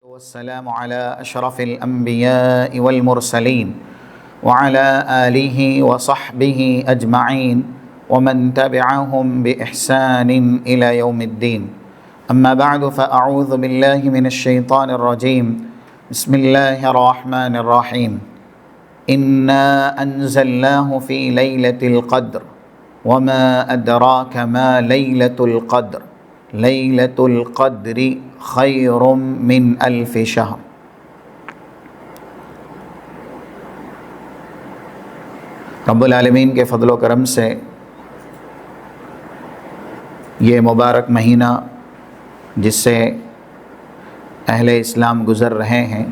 والسلام على أشرف الأنبياء والمرسلين وعلى آله وصحبه أجمعين ومن تبعهم بإحسان إلى يوم الدين. أما بعد فأعوذ بالله من الشيطان الرجيم. بسم الله الرحمن الرحيم. إنا أنزلناه في ليلة القدر وما أدراك ما ليلة القدر ليلة القدر خیر من الف شہر. رب العالمین کے فضل و کرم سے یہ مبارک مہینہ جس سے اہل اسلام گزر رہے ہیں،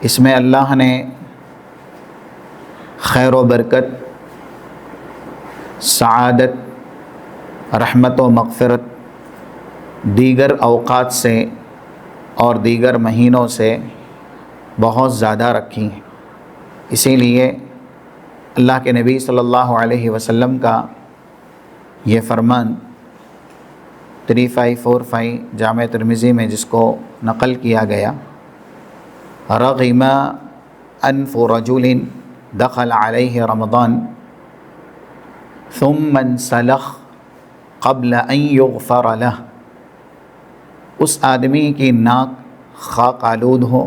اس میں اللہ نے خیر و برکت، سعادت، رحمت و مغفرت دیگر اوقات سے اور دیگر مہینوں سے بہت زیادہ رکھی ہیں. اسی لیے اللہ کے نبی صلی اللہ علیہ وسلم کا یہ فرمان 3545 جامع ترمذی میں جس کو نقل کیا گیا، رغم انف رجل دخل علیہ رمضان ثم انسلخ قبل ان یغفر له، اس آدمی کی ناک خاک آلود ہو،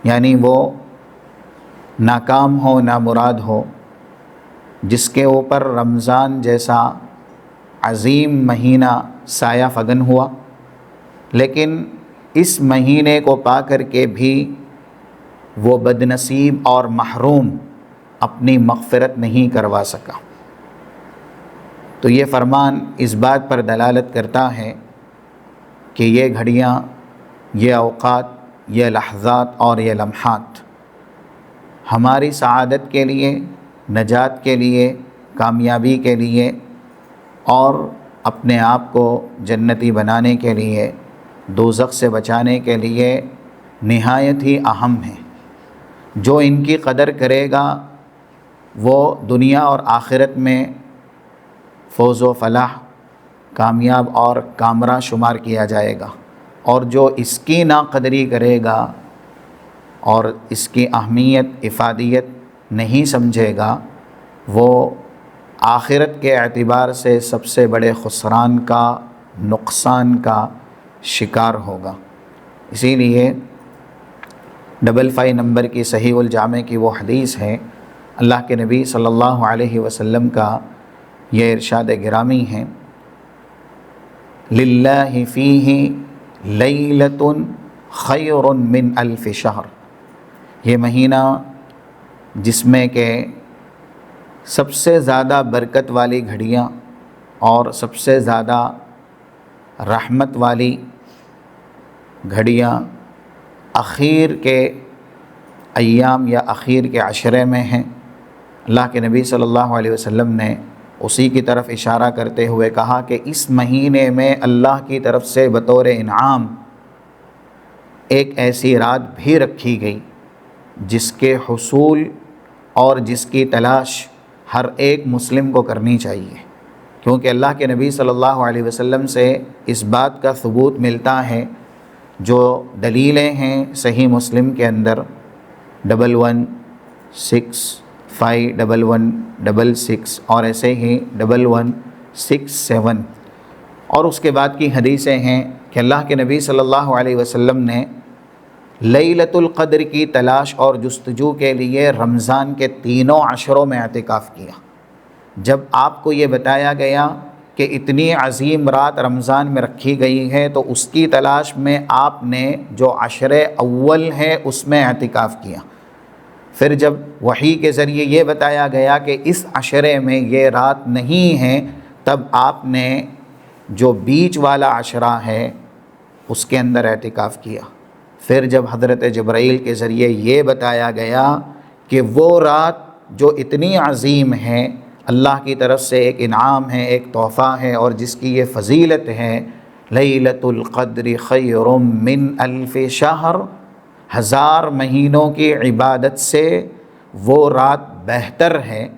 یعنی وہ ناکام ہو، نامراد ہو، جس کے اوپر رمضان جیسا عظیم مہینہ سایہ فگن ہوا، لیکن اس مہینے کو پا کر کے بھی وہ بدنصیب اور محروم اپنی مغفرت نہیں کروا سکا. تو یہ فرمان اس بات پر دلالت کرتا ہے کہ یہ گھڑیاں، یہ اوقات، یہ لحظات اور یہ لمحات ہماری سعادت کے لیے، نجات کے لیے، کامیابی کے لیے اور اپنے آپ کو جنتی بنانے کے لیے، دوزخ سے بچانے کے لیے نہایت ہی اہم ہیں. جو ان کی قدر کرے گا وہ دنیا اور آخرت میں فوز و فلاح، کامیاب اور کامرہ شمار کیا جائے گا، اور جو اس کی ناقدری کرے گا اور اس کی اہمیت، افادیت نہیں سمجھے گا، وہ آخرت کے اعتبار سے سب سے بڑے خسران کا، نقصان کا شکار ہوگا. اسی لیے 55 نمبر کی صحیح الجامع کی وہ حدیث ہے، اللہ کے نبی صلی اللہ علیہ وسلم کا یہ ارشاد گرامی ہے، للہ فیہ لیلۃ خیر من الف شہر. یہ مہینہ جس میں کہ سب سے زیادہ برکت والی گھڑیاں اور سب سے زیادہ رحمت والی گھڑیاں اخیر کے ایام یا اخیر کے عشرے میں ہیں. اللہ کے نبی صلی اللہ علیہ وسلم نے اسی کی طرف اشارہ کرتے ہوئے کہا کہ اس مہینے میں اللہ کی طرف سے بطور انعام ایک ایسی رات بھی رکھی گئی جس کے حصول اور جس کی تلاش ہر ایک مسلم کو کرنی چاہیے، کیونکہ اللہ کے نبی صلی اللہ علیہ وسلم سے اس بات کا ثبوت ملتا ہے، جو دلیلیں ہیں صحیح مسلم کے اندر 11651166 اور ایسے ہی 1167، اور اس کے بعد کی حدیثیں ہیں کہ اللہ کے نبی صلی اللہ علیہ وسلم نے لیلۃ القدر کی تلاش اور جستجو کے لیے رمضان کے تینوں عشروں میں اعتکاف کیا. جب آپ کو یہ بتایا گیا کہ اتنی عظیم رات رمضان میں رکھی گئی ہے تو اس کی تلاش میں آپ نے جو عشر اول ہے اس میں اعتکاف کیا. پھر جب وحی کے ذریعے یہ بتایا گیا کہ اس عشرے میں یہ رات نہیں ہے، تب آپ نے جو بیچ والا عشرہ ہے اس کے اندر اعتکاف کیا. پھر جب حضرت جبرائیل کے ذریعے یہ بتایا گیا کہ وہ رات جو اتنی عظیم ہے، اللہ کی طرف سے ایک انعام ہے، ایک تحفہ ہے، اور جس کی یہ فضیلت ہے، لیلۃ القدر خیر من الف شہر، 1000 مہینوں کی عبادت سے وہ رات بہتر ہے،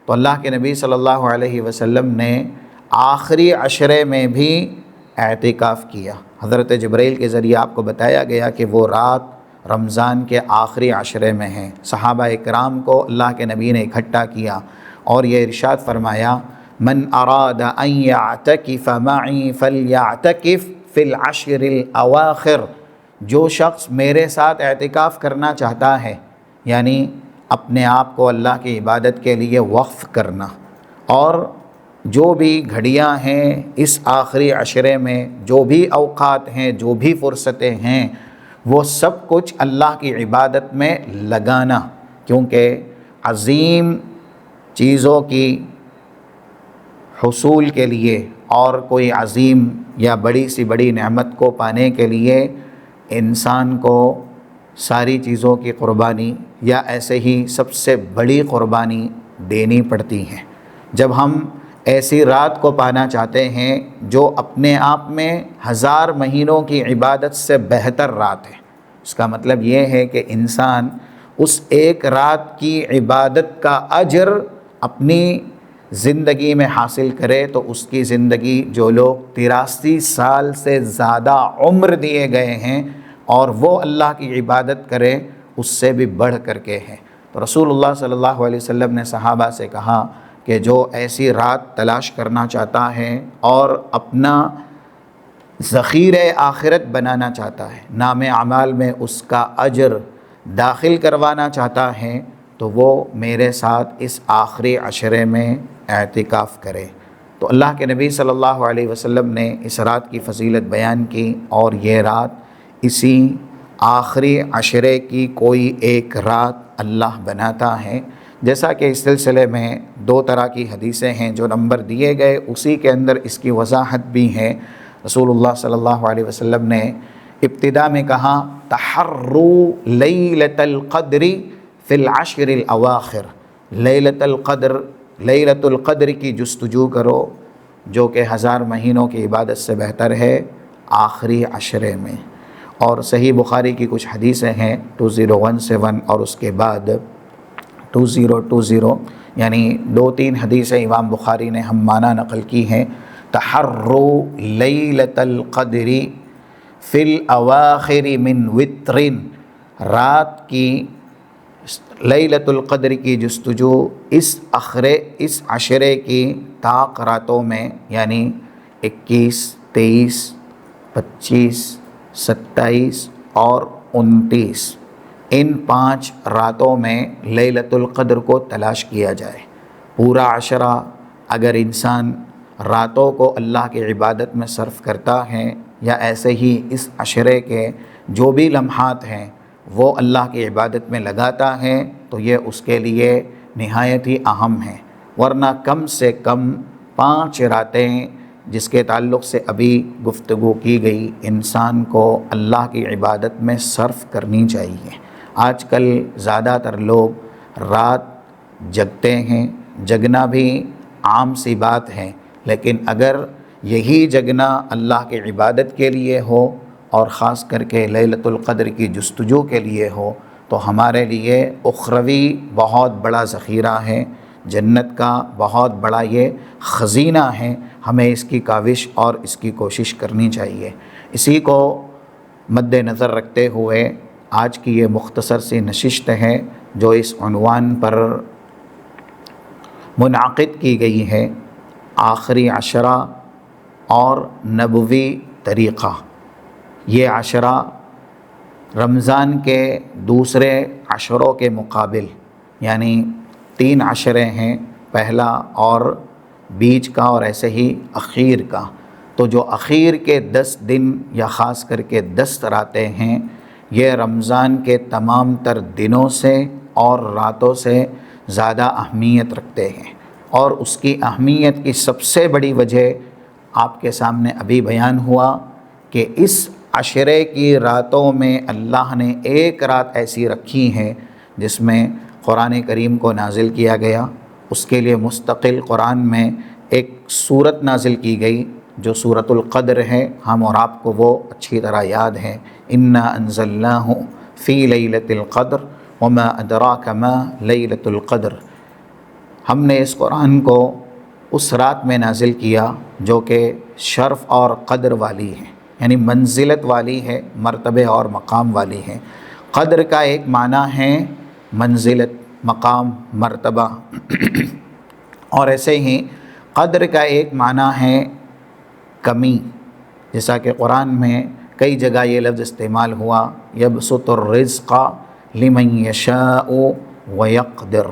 تو اللہ کے نبی صلی اللہ علیہ وسلم نے آخری عشرے میں بھی اعتکاف کیا۔ حضرت جبرائیل کے ذریعے آپ کو بتایا گیا کہ وہ رات رمضان کے آخری عشرے میں ہیں۔ صحابہ اکرام کو اللہ کے نبی نے اکٹھا کیا اور یہ ارشاد فرمایا، من اراد ان یعتکف معی فلیعتکف فی العشر الاواخر، جو شخص میرے ساتھ اعتکاف کرنا چاہتا ہے، یعنی اپنے آپ کو اللہ کی عبادت کے لیے وقف کرنا، اور جو بھی گھڑیاں ہیں اس آخری عشرے میں، جو بھی اوقات ہیں، جو بھی فرصتیں ہیں، وہ سب کچھ اللہ کی عبادت میں لگانا، کیونکہ عظیم چیزوں کی حصول کے لیے اور کوئی عظیم یا بڑی سی بڑی نعمت کو پانے کے لیے انسان کو ساری چیزوں کی قربانی یا ایسے ہی سب سے بڑی قربانی دینی پڑتی ہے۔ جب ہم ایسی رات کو پانا چاہتے ہیں جو اپنے آپ میں 1000 مہینوں کی عبادت سے بہتر رات ہے، اس کا مطلب یہ ہے کہ انسان اس ایک رات کی عبادت کا اجر اپنی زندگی میں حاصل کرے تو اس کی زندگی، جو لوگ 83 سال سے زیادہ عمر دیے گئے ہیں اور وہ اللہ کی عبادت کرے، اس سے بھی بڑھ کر کے ہے۔ تو رسول اللہ صلی اللہ علیہ وسلم نے صحابہ سے کہا کہ جو ایسی رات تلاش کرنا چاہتا ہے اور اپنا ذخیرہ آخرت بنانا چاہتا ہے، نام اعمال میں اس کا اجر داخل کروانا چاہتا ہے، تو وہ میرے ساتھ اس آخری عشرے میں اعتکاف کرے۔ تو اللہ کے نبی صلی اللہ علیہ وسلم نے اس رات کی فضیلت بیان کی، اور یہ رات اسی آخری عشرے کی کوئی ایک رات اللہ بناتا ہے۔ جیسا کہ اس سلسلے میں 2 طرح کی حدیثیں ہیں جو نمبر دیے گئے، اسی کے اندر اس کی وضاحت بھی ہے۔ رسول اللہ صلی اللہ علیہ وسلم نے ابتدا میں کہا، تحروا لیلۃ القدر فی العشر الاواخر، لیلۃ القدر کی جستجو کرو جو کہ 1000 مہینوں کی عبادت سے بہتر ہے آخری عشرے میں۔ اور صحیح بخاری کی کچھ حدیثیں ہیں 2017 اور اس کے بعد 2020، یعنی 2-3 حدیثیں امام بخاری نے ہم معنی نقل کی ہیں۔ تحروا لیلۃ القدر فی الاواخر من وتر، رات کی لیلۃ القدر کی جستجو اس عشرے کی طاق راتوں میں، یعنی 21، 23، 25، 27 اور 29، ان 5 راتوں میں لیلۃ القدر کو تلاش کیا جائے۔ پورا عشرہ اگر انسان راتوں کو اللہ کی عبادت میں صرف کرتا ہے، یا ایسے ہی اس عشرے کے جو بھی لمحات ہیں وہ اللہ کی عبادت میں لگاتا ہے، تو یہ اس کے لیے نہایت ہی اہم ہے۔ ورنہ کم سے کم 5 راتیں جس کے تعلق سے ابھی گفتگو کی گئی، انسان کو اللہ کی عبادت میں صرف کرنی چاہیے۔ آج کل زیادہ تر لوگ رات جگتے ہیں، جگنا بھی عام سی بات ہے، لیکن اگر یہی جگنا اللہ کی عبادت کے لیے ہو اور خاص کر کے لیلۃ القدر کی جستجو کے لیے ہو، تو ہمارے لیے اخروی بہت بڑا ذخیرہ ہے، جنت کا بہت بڑا یہ خزینہ ہے۔ ہمیں اس کی کاوش اور اس کی کوشش کرنی چاہیے۔ اسی کو مد نظر رکھتے ہوئے آج کی یہ مختصر سی نشست ہے جو اس عنوان پر منعقد کی گئی ہے، آخری عشرہ اور نبوی طریقہ۔ یہ عشرہ رمضان کے دوسرے عشروں کے مقابل، یعنی 3 عشرے ہیں، پہلا اور بیچ کا اور ایسے ہی اخیر کا، تو جو اخیر کے 10 دن یا خاص کر کے 10 راتیں ہیں، یہ رمضان کے تمام تر دنوں سے اور راتوں سے زیادہ اہمیت رکھتے ہیں۔ اور اس کی اہمیت کی سب سے بڑی وجہ آپ کے سامنے ابھی بیان ہوا کہ اس عشرے کی راتوں میں اللہ نے ایک رات ایسی رکھی ہے جس میں قرآن کریم کو نازل کیا گیا، اس کے لیے مستقل قرآن میں ایک سورت نازل کی گئی جو سورۃ القدر ہے۔ ہم اور آپ کو وہ اچھی طرح یاد ہے، انا انزلناہ فی لیلۃ القدر وما ادراک ما لیلۃ القدر۔ ہم نے اس قرآن کو اس رات میں نازل کیا جو کہ شرف اور قدر والی ہے، یعنی منزلت والی ہے، مرتبے اور مقام والی ہے۔ قدر کا ایک معنی ہے منزلت، مقام، مرتبہ، اور ایسے ہی قدر کا ایک معنی ہے کمی، جیسا کہ قرآن میں کئی جگہ یہ لفظ استعمال ہوا، یبسط الرزق لمن یشاء ویقدر۔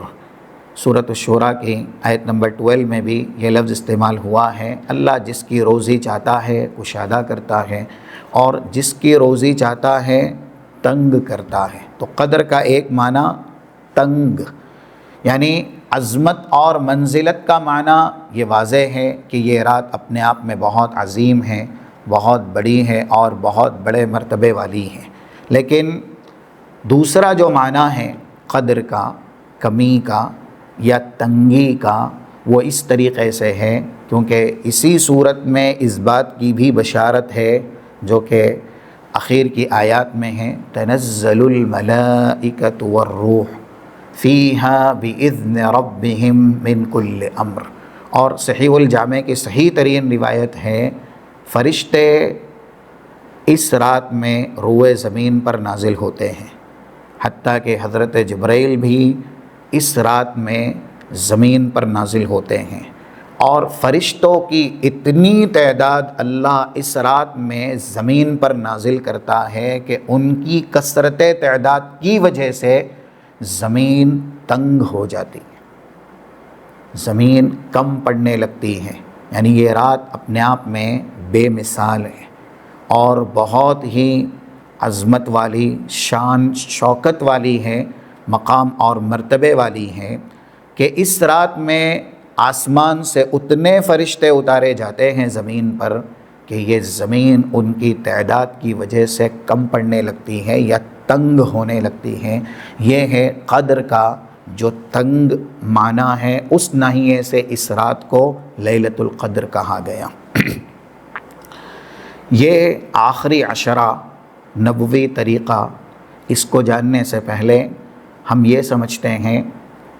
سورۃ الشورى کی آیت نمبر 12 میں بھی یہ لفظ استعمال ہوا ہے۔ اللہ جس کی روزی چاہتا ہے کشادہ کرتا ہے، اور جس کی روزی چاہتا ہے تنگ کرتا ہے۔ تو قدر کا ایک معنی تنگ، یعنی عظمت اور منزلت کا معنی یہ واضح ہے کہ یہ رات اپنے آپ میں بہت عظیم ہے، بہت بڑی ہے اور بہت بڑے مرتبے والی ہے۔ لیکن دوسرا جو معنی ہے قدر کا، کمی کا یا تنگی کا، وہ اس طریقے سے ہے کیونکہ اسی صورت میں اس بات کی بھی بشارت ہے جو کہ اخیر کی آیات میں ہے، تنزل الملائکۃ والروح فیہا بإذن ربہم من کل امر۔ اور صحیح الجامع کی صحیح ترین روایت ہے، فرشتے اس رات میں روئے زمین پر نازل ہوتے ہیں، حتیٰ کہ حضرت جبرائیل بھی اس رات میں زمین پر نازل ہوتے ہیں، اور فرشتوں کی اتنی تعداد اللہ اس رات میں زمین پر نازل کرتا ہے کہ ان کی کثرت تعداد کی وجہ سے زمین تنگ ہو جاتی ہے، زمین کم پڑنے لگتی ہے۔ یعنی یہ رات اپنے آپ میں بے مثال ہے اور بہت ہی عظمت والی، شان شوکت والی ہے، مقام اور مرتبے والی ہے کہ اس رات میں آسمان سے اتنے فرشتے اتارے جاتے ہیں زمین پر کہ یہ زمین ان کی تعداد کی وجہ سے کم پڑنے لگتی ہے یا تنگ ہونے لگتی ہے۔ یہ ہے قدر کا جو تنگ معنی ہے، اس ناحیے سے اس رات کو لیلۃ القدر کہا گیا۔ یہ آخری عشرہ نبوی طریقہ، اس کو جاننے سے پہلے ہم یہ سمجھتے ہیں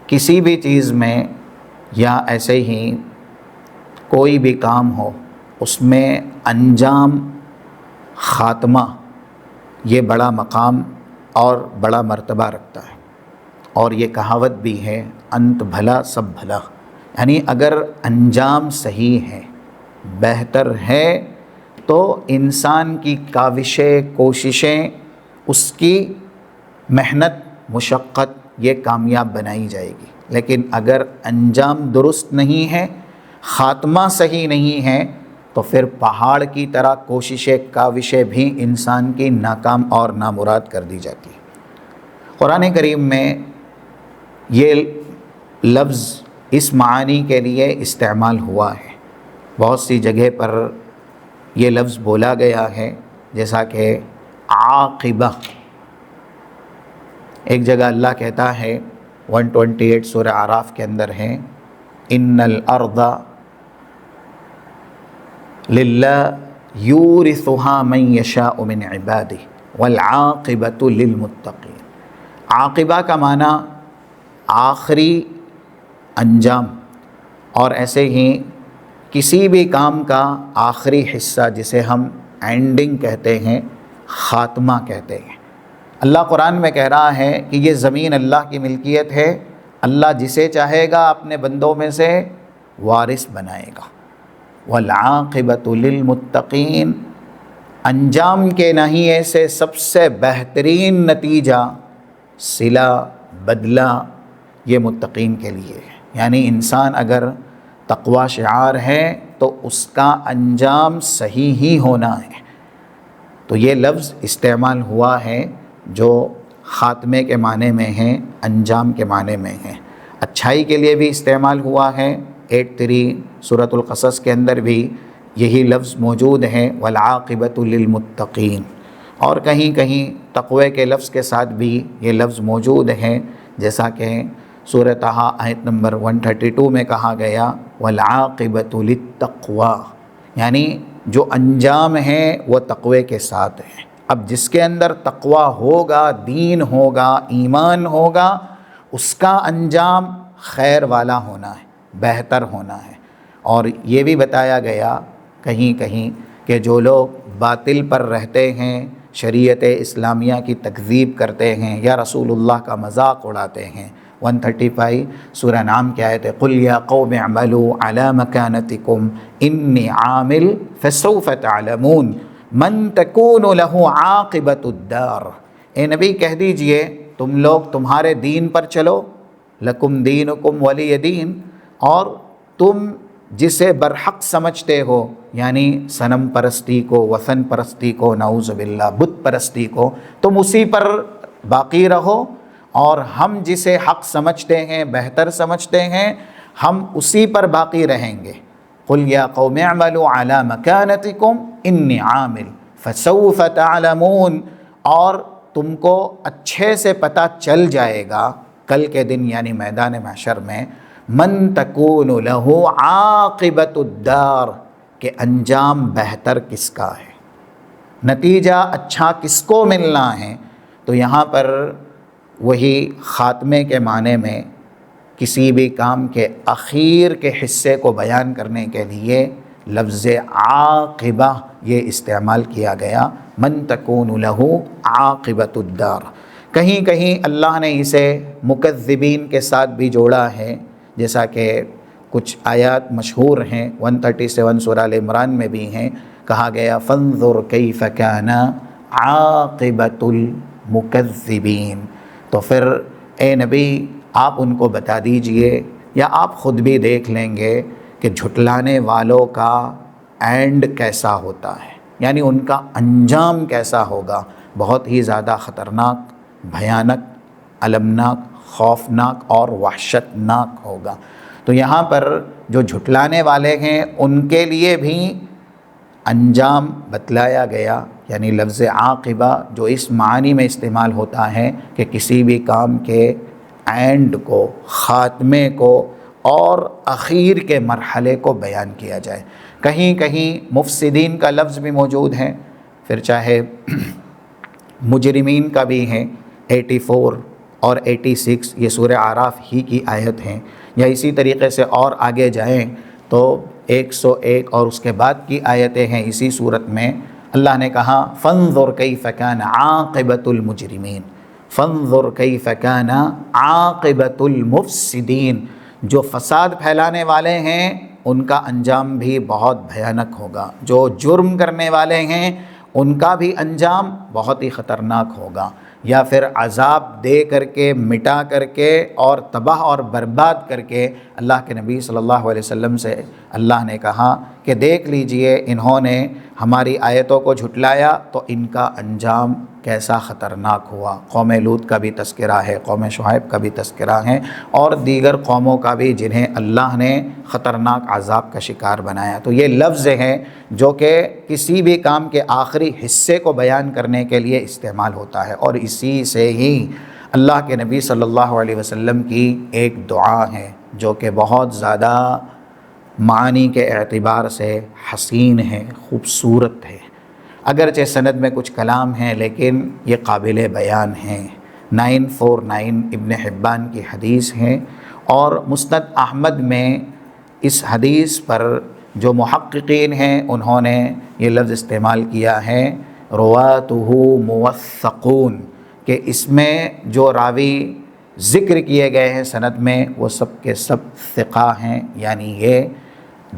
کسی بھی چیز میں یا ایسے ہی کوئی بھی کام ہو، اس میں انجام، خاتمہ، یہ بڑا مقام اور بڑا مرتبہ رکھتا ہے۔ اور یہ کہاوت بھی ہے، انت بھلا سب بھلا، یعنی اگر انجام صحیح ہے، بہتر ہے، تو انسان کی کاوشیں، کوششیں، اس کی محنت، مشقت یہ کامیاب بنائی جائے گی۔ لیکن اگر انجام درست نہیں ہے، خاتمہ صحیح نہیں ہے، تو پھر پہاڑ کی طرح کوششیں، کاوشیں بھی انسان کی ناکام اور نامراد کر دی جاتی ہیں۔ قرآن کریم میں یہ لفظ اس معنی کے لیے استعمال ہوا ہے، بہت سی جگہ پر یہ لفظ بولا گیا ہے، جیسا کہ عاقبہ۔ ایک جگہ اللہ کہتا ہے 128 سورہ اعراف کے اندر ہے، ان الارض للہ یورثها من یشاء من عبادہ والعاقبۃ للمتقین۔ عاقبہ کا معنی آخری انجام، اور ایسے ہی کسی بھی کام کا آخری حصہ جسے ہم اینڈنگ کہتے ہیں، خاتمہ کہتے ہیں۔ اللہ قرآن میں کہہ رہا ہے کہ یہ زمین اللہ کی ملکیت ہے، اللہ جسے چاہے گا اپنے بندوں میں سے وارث بنائے گا۔ والعاقبۃ للمتقین، انجام کے ناحیے سے سب سے بہترین نتیجہ، صلہ، بدلہ، یہ متقین کے لیے ہے۔ یعنی انسان اگر تقوی شعار ہے تو اس کا انجام صحیح ہی ہونا ہے۔ تو یہ لفظ استعمال ہوا ہے جو خاتمے کے معنی میں ہے، انجام کے معنی میں ہے۔ اچھائی کے لیے بھی استعمال ہوا ہے، 83 سورۃ القصص کے اندر بھی یہی لفظ موجود ہے، والعاقبۃ للمتقین۔ اور کہیں کہیں تقوی کے لفظ کے ساتھ بھی یہ لفظ موجود ہے، جیسا کہ سورہ طٰہٰ آیت نمبر 132 میں کہا گیا، والعاقبۃ للتقویٰ، یعنی جو انجام ہے وہ تقوی کے ساتھ ہے۔ اب جس کے اندر تقوی ہوگا، دین ہوگا، ایمان ہوگا، اس کا انجام خیر والا ہونا ہے، بہتر ہونا ہے۔ اور یہ بھی بتایا گیا کہیں کہیں کہ جو لوگ باطل پر رہتے ہیں، شریعت اسلامیہ کی تکذیب کرتے ہیں یا رسول اللہ کا مذاق اڑاتے ہیں، 135 سورہ نام کی آیت ہے، قُلْ يَا قَوْمِ اعْمَلُوا عَلَى مَكَانَتِكُمْ إِنِّي عَامِلٌ فَسَوْفَ تَعْلَمُونَ مَن تَكُونُ لَهُ عَاقِبَةُ الدَّارِ۔ اے نبی کہہ دیجئے تم لوگ تمہارے دین پر چلو، لَكُمْ دِينُكُمْ وَلِيَ دِين، اور تم جسے برحق سمجھتے ہو، یعنی صنم پرستی کو، وثن پرستی کو، نعوذ باللہ بت پرستی کو، تم اسی پر باقی رہو، اور ہم جسے حق سمجھتے ہیں، بہتر سمجھتے ہیں، ہم اسی پر باقی رہیں گے۔ قُلْ يَا قَوْمِ اعْمَلُوا عَلَى مَكَانَتِكُمْ إِنِّي عَامِلٌ فَسَوْفَ تَعْلَمُونَ، اور تم کو اچھے سے پتہ چل جائے گا کل کے دن یعنی میدان محشر میں، من تکون لہ عاقبۃ الدار، کہ انجام بہتر کس کا ہے، نتیجہ اچھا کس کو ملنا ہے۔ تو یہاں پر وہی خاتمے کے معنی میں کسی بھی کام کے اخیر کے حصے کو بیان کرنے کے لیے لفظ عاقبہ یہ استعمال کیا گیا، من تکون لہ عاقبۃ الدار۔ کہیں کہیں اللہ نے اسے مکذبین کے ساتھ بھی جوڑا ہے، جیسا کہ کچھ آیات مشہور ہیں، 137 سورہ ال عمران میں بھی ہیں، کہا گیا فانظر کیف کان عاقبۃ المکذبین۔ تو پھر اے نبی آپ ان کو بتا دیجئے، یا آپ خود بھی دیکھ لیں گے کہ جھٹلانے والوں کا اینڈ کیسا ہوتا ہے، یعنی ان کا انجام کیسا ہوگا، بہت ہی زیادہ خطرناک، بھیانک، المناک، خوفناک اور وحشتناک ہوگا۔ تو یہاں پر جو جھٹلانے والے ہیں ان کے لیے بھی انجام بتلایا گیا، یعنی لفظ عاقبہ جو اس معنی میں استعمال ہوتا ہے کہ کسی بھی کام کے اینڈ کو، خاتمے کو اور اخیر کے مرحلے کو بیان کیا جائے۔ کہیں کہیں مفسدین کا لفظ بھی موجود ہے، پھر چاہے مجرمین کا بھی ہے، 84 اور 86 یہ سورہ اعراف ہی کی آیت ہیں، یا اسی طریقے سے اور آگے جائیں تو 101 اور اس کے بعد کی آیتیں ہیں اسی صورت میں۔ اللہ نے کہا فانظر کیف کان عاقبۃ المجرمین، فانظر کیف کان عاقبۃ المفسدین، جو فساد پھیلانے والے ہیں ان کا انجام بھی بہت بھیانک ہوگا، جو جرم کرنے والے ہیں ان کا بھی انجام بہت ہی خطرناک ہوگا، یا پھر عذاب دے کر کے، مٹا کر کے اور تباہ اور برباد کر کے۔ اللہ کے نبی صلی اللہ علیہ وسلم سے اللہ نے کہا کہ دیکھ لیجئے انہوں نے ہماری آیتوں کو جھٹلایا تو ان کا انجام کیسا خطرناک ہوا۔ قوم لوط کا بھی تذکرہ ہے، قوم شعیب کا بھی تذکرہ ہے، اور دیگر قوموں کا بھی جنہیں اللہ نے خطرناک عذاب کا شکار بنایا۔ تو یہ لفظ ہیں جو کہ کسی بھی کام کے آخری حصے کو بیان کرنے کے لیے استعمال ہوتا ہے، اور اسی سے ہی اللہ کے نبی صلی اللہ علیہ وسلم کی ایک دعا ہے جو کہ بہت زیادہ معنی کے اعتبار سے حسین ہے، خوبصورت ہے، اگرچہ سند میں کچھ کلام ہیں لیکن یہ قابل بیان ہیں۔ 949 ابن حبان کی حدیث ہے، اور مسند احمد میں اس حدیث پر جو محققین ہیں انہوں نے یہ لفظ استعمال کیا ہے رواتہ موثقون، کہ اس میں جو راوی ذکر کیے گئے ہیں سند میں وہ سب کے سب ثقہ ہیں، یعنی یہ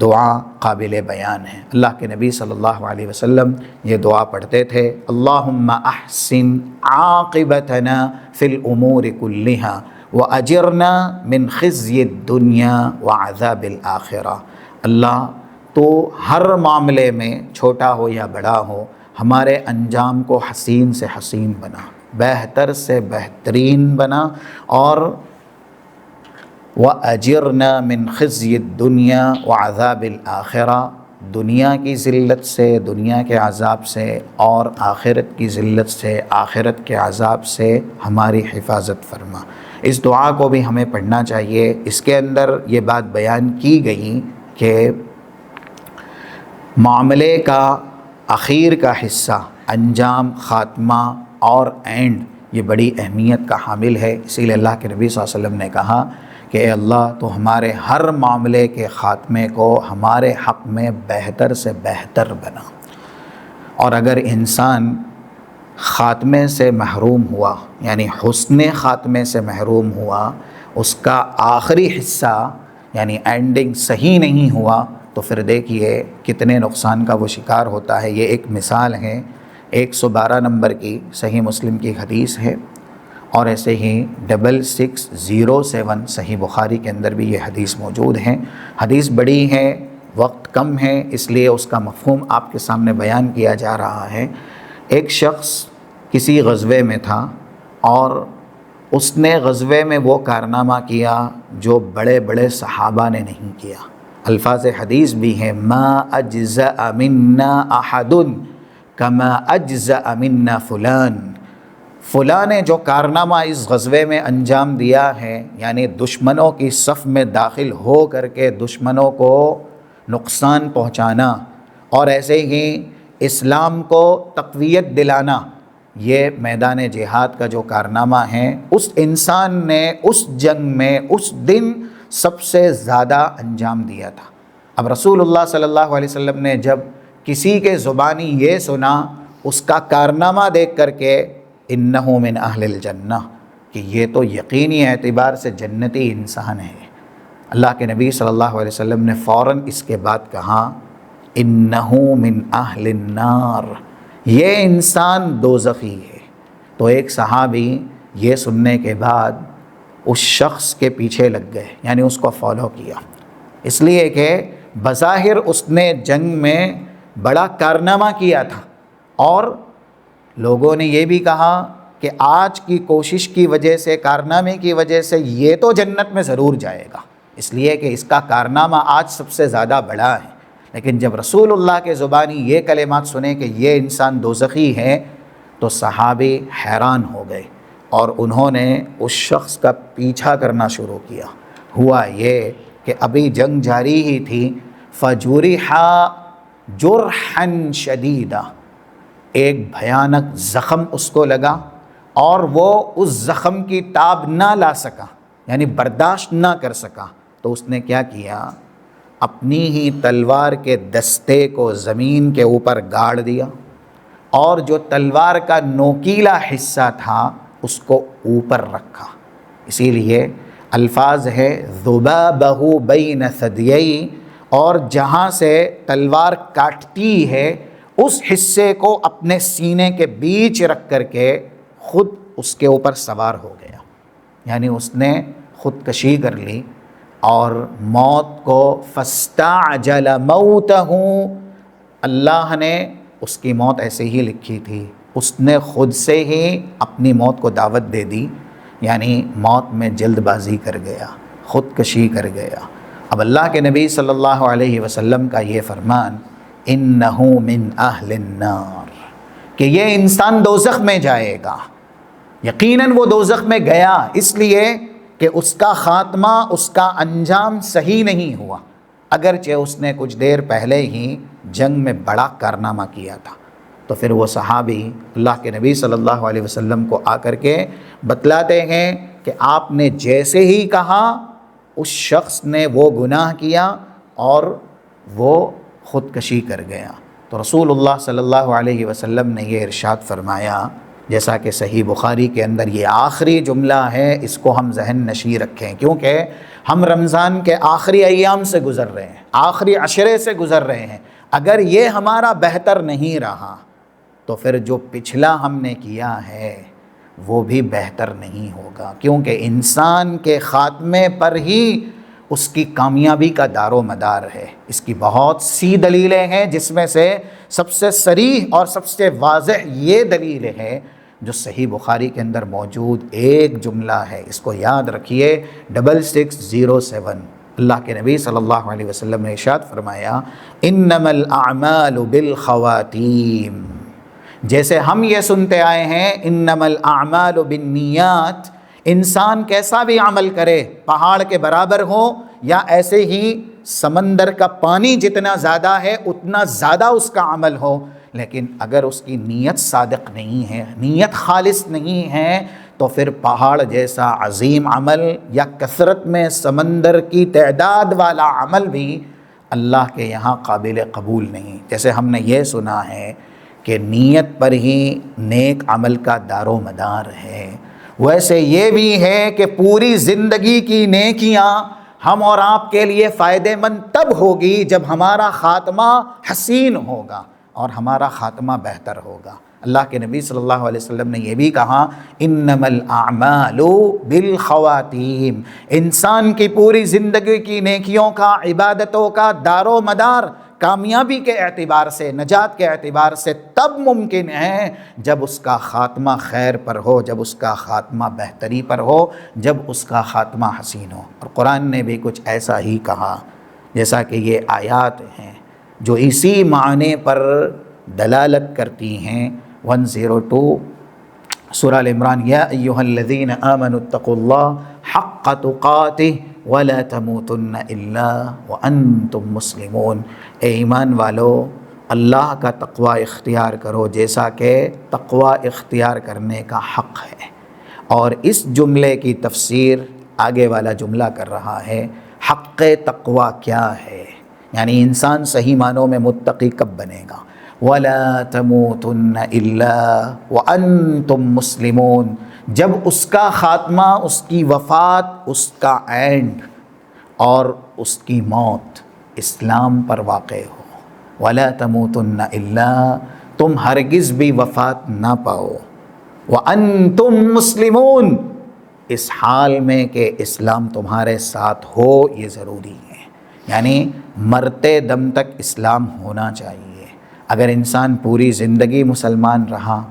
دعا قابل بیان ہے۔ اللہ کے نبی صلی اللہ علیہ وسلم یہ دعا پڑھتے تھے، اللہم احسن عاقبتنا فی الامور کلہا واجرنا من خزی الدنیا وعذاب الآخرہ۔ اللہ تو ہر معاملے میں چھوٹا ہو یا بڑا ہو ہمارے انجام کو حسین سے حسین بنا، بہتر سے بہترین بنا، اور وَأَجِرْنَا مِنْ خِزْيِ الدُّنْيَا وَعَذَابِ الْآخِرَةِ، دنیا کی ذلت سے، دنیا کے عذاب سے، اور آخرت کی ذلت سے، آخرت کے عذاب سے ہماری حفاظت فرما۔ اس دعا کو بھی ہمیں پڑھنا چاہیے۔ اس کے اندر یہ بات بیان کی گئی کہ معاملے کا اخیر کا حصہ، انجام، خاتمہ اور اینڈ، یہ بڑی اہمیت کا حامل ہے۔ اسی لیے اللہ کے نبی صلی اللہ علیہ وسلم نے کہا کہ اے اللہ تو ہمارے ہر معاملے کے خاتمے کو ہمارے حق میں بہتر سے بہتر بنا۔ اور اگر انسان خاتمے سے محروم ہوا، یعنی حسن خاتمے سے محروم ہوا، اس کا آخری حصہ یعنی اینڈنگ صحیح نہیں ہوا، تو پھر دیکھیے کتنے نقصان کا وہ شکار ہوتا ہے۔ یہ ایک مثال ہے 112 نمبر کی صحیح مسلم کی حدیث ہے، اور ایسے ہی 6607 صحیح بخاری کے اندر بھی یہ حدیث موجود ہیں۔ حدیث بڑی ہے، وقت کم ہے، اس لیے اس کا مفہوم آپ کے سامنے بیان کیا جا رہا ہے۔ ایک شخص کسی غزوے میں تھا، اور اس نے غزوے میں وہ کارنامہ کیا جو بڑے بڑے صحابہ نے نہیں کیا۔ الفاظ حدیث بھی ہیں، ما اجزأ منا احد کما اجزأ منا فلان۔ فلاں نے جو کارنامہ اس غزوے میں انجام دیا ہے، یعنی دشمنوں کی صف میں داخل ہو کر کے دشمنوں کو نقصان پہنچانا، اور ایسے ہی اسلام کو تقویت دلانا، یہ میدان جہاد کا جو کارنامہ ہے، اس انسان نے اس جنگ میں اس دن سب سے زیادہ انجام دیا تھا۔ اب رسول اللہ صلی اللہ علیہ وسلم نے جب کسی کے زبانی یہ سنا اس کا کارنامہ دیکھ کر کے، انہو من اہل الجنہ، کہ یہ تو یقینی اعتبار سے جنتی انسان ہے، اللہ کے نبی صلی اللہ علیہ وسلم نے فوراً اس کے بعد کہا، انہو من اہل النار، یہ انسان دوزخی ہے۔ تو ایک صحابی یہ سننے کے بعد اس شخص کے پیچھے لگ گئے، یعنی اس کو فالو کیا، اس لیے کہ بظاہر اس نے جنگ میں بڑا کارنامہ کیا تھا، اور لوگوں نے یہ بھی کہا کہ آج کی کوشش کی وجہ سے، کارنامے کی وجہ سے یہ تو جنت میں ضرور جائے گا، اس لیے کہ اس کا کارنامہ آج سب سے زیادہ بڑا ہے۔ لیکن جب رسول اللہ کے زبانی یہ کلمات سنے کہ یہ انسان دوزخی ہے، تو صحابی حیران ہو گئے، اور انہوں نے اس شخص کا پیچھا کرنا شروع کیا۔ ہوا یہ کہ ابھی جنگ جاری ہی تھی، فَجُرِحَ جُرْحًا شَدِيدًا، ایک بھیانک زخم اس کو لگا، اور وہ اس زخم کی تاب نہ لا سکا، یعنی برداشت نہ کر سکا۔ تو اس نے کیا کیا، اپنی ہی تلوار کے دستے کو زمین کے اوپر گاڑ دیا، اور جو تلوار کا نوکیلا حصہ تھا اس کو اوپر رکھا۔ اسی لیے الفاظ ہے ذبابہ بین ثدیئی، اور جہاں سے تلوار کاٹتی ہے اس حصے کو اپنے سینے کے بیچ رکھ کر کے خود اس کے اوپر سوار ہو گیا، یعنی اس نے خودکشی کر لی، اور موت کو فاستعجل موتہ، اللہ نے اس کی موت ایسے ہی لکھی تھی، اس نے خود سے ہی اپنی موت کو دعوت دے دی، یعنی موت میں جلد بازی کر گیا، خودکشی کر گیا۔ اب اللہ کے نبی صلی اللہ علیہ وسلم کا یہ فرمان، انہو من اہل النار، کہ یہ انسان دوزخ میں جائے گا، یقیناً وہ دوزخ میں گیا، اس لیے کہ اس کا خاتمہ، اس کا انجام صحیح نہیں ہوا، اگرچہ اس نے کچھ دیر پہلے ہی جنگ میں بڑا کارنامہ کیا تھا۔ تو پھر وہ صحابی اللہ کے نبی صلی اللہ علیہ وسلم کو آ کر کے بتلاتے ہیں کہ آپ نے جیسے ہی کہا اس شخص نے وہ گناہ کیا اور وہ خودکشی کر گیا۔ تو رسول اللہ صلی اللہ علیہ وسلم نے یہ ارشاد فرمایا، جیسا کہ صحیح بخاری کے اندر یہ آخری جملہ ہے، اس کو ہم ذہن نشیں رکھیں، کیونکہ ہم رمضان کے آخری ایام سے گزر رہے ہیں، آخری عشرے سے گزر رہے ہیں۔ اگر یہ ہمارا بہتر نہیں رہا تو پھر جو پچھلا ہم نے کیا ہے وہ بھی بہتر نہیں ہوگا، کیونکہ انسان کے خاتمے پر ہی اس کی کامیابی کا دار و مدار ہے۔ اس کی بہت سی دلیلیں ہیں، جس میں سے سب سے صریح اور سب سے واضح یہ دلیل ہے جو صحیح بخاری کے اندر موجود ایک جملہ ہے، اس کو یاد رکھیے، 6607۔ اللہ کے نبی صلی اللہ علیہ وسلم نے ارشاد فرمایا، انما الاعمال بالخواتیم، جیسے ہم یہ سنتے آئے ہیں انما الاعمال بالنیات، انسان کیسا بھی عمل کرے، پہاڑ کے برابر ہو یا ایسے ہی سمندر کا پانی جتنا زیادہ ہے اتنا زیادہ اس کا عمل ہو، لیکن اگر اس کی نیت صادق نہیں ہے، نیت خالص نہیں ہے، تو پھر پہاڑ جیسا عظیم عمل یا کثرت میں سمندر کی تعداد والا عمل بھی اللہ کے یہاں قابل قبول نہیں۔ جیسے ہم نے یہ سنا ہے کہ نیت پر ہی نیک عمل کا دار و مدار ہے، ویسے یہ بھی ہے کہ پوری زندگی کی نیکیاں ہم اور آپ کے لیے فائدہ مند تب ہوگی جب ہمارا خاتمہ حسین ہوگا اور ہمارا خاتمہ بہتر ہوگا۔ اللہ کے نبی صلی اللہ علیہ وسلم نے یہ بھی کہا انما الاعمال بالخواتیم، انسان کی پوری زندگی کی نیکیوں کا، عبادتوں کا دار و مدار کامیابی کے اعتبار سے، نجات کے اعتبار سے تب ممکن ہے جب اس کا خاتمہ خیر پر ہو، جب اس کا خاتمہ بہتری پر ہو، جب اس کا خاتمہ حسین ہو۔ اور قرآن نے بھی کچھ ایسا ہی کہا، جیسا کہ یہ آیات ہیں جو اسی معنی پر دلالت کرتی ہیں۔ 102 سورہ ال عمران، یا ایھا الذین آمنوا اتقوا اللہ حق تقاتہ ولا تموتن الا وانتم مسلمون، اے ایمان والو اللہ کا تقوی اختیار کرو جیسا کہ تقوی اختیار کرنے کا حق ہے۔ اور اس جملے کی تفسیر آگے والا جملہ کر رہا ہے، حق تقوی کیا ہے، یعنی انسان صحیح معنوں میں متقی کب بنے گا؟ وَلَا تَمُوتُنَّ إِلَّا وَأَنْتُمْ مُسْلِمُونَ، جب اس کا خاتمہ، اس کی وفات، اس کا اینڈ اور اس کی موت اسلام پر واقع ہو۔ وَلَا تَمُوتُنَّ إِلَّا، تم ہرگز بھی وفات نہ پاؤ، وَأَنْتُمْ مُسْلِمُونَ، اس حال میں کہ اسلام تمہارے ساتھ ہو، یہ ضروری ہے، یعنی مرتے دم تک اسلام ہونا چاہیے۔ اگر انسان پوری زندگی مسلمان رہا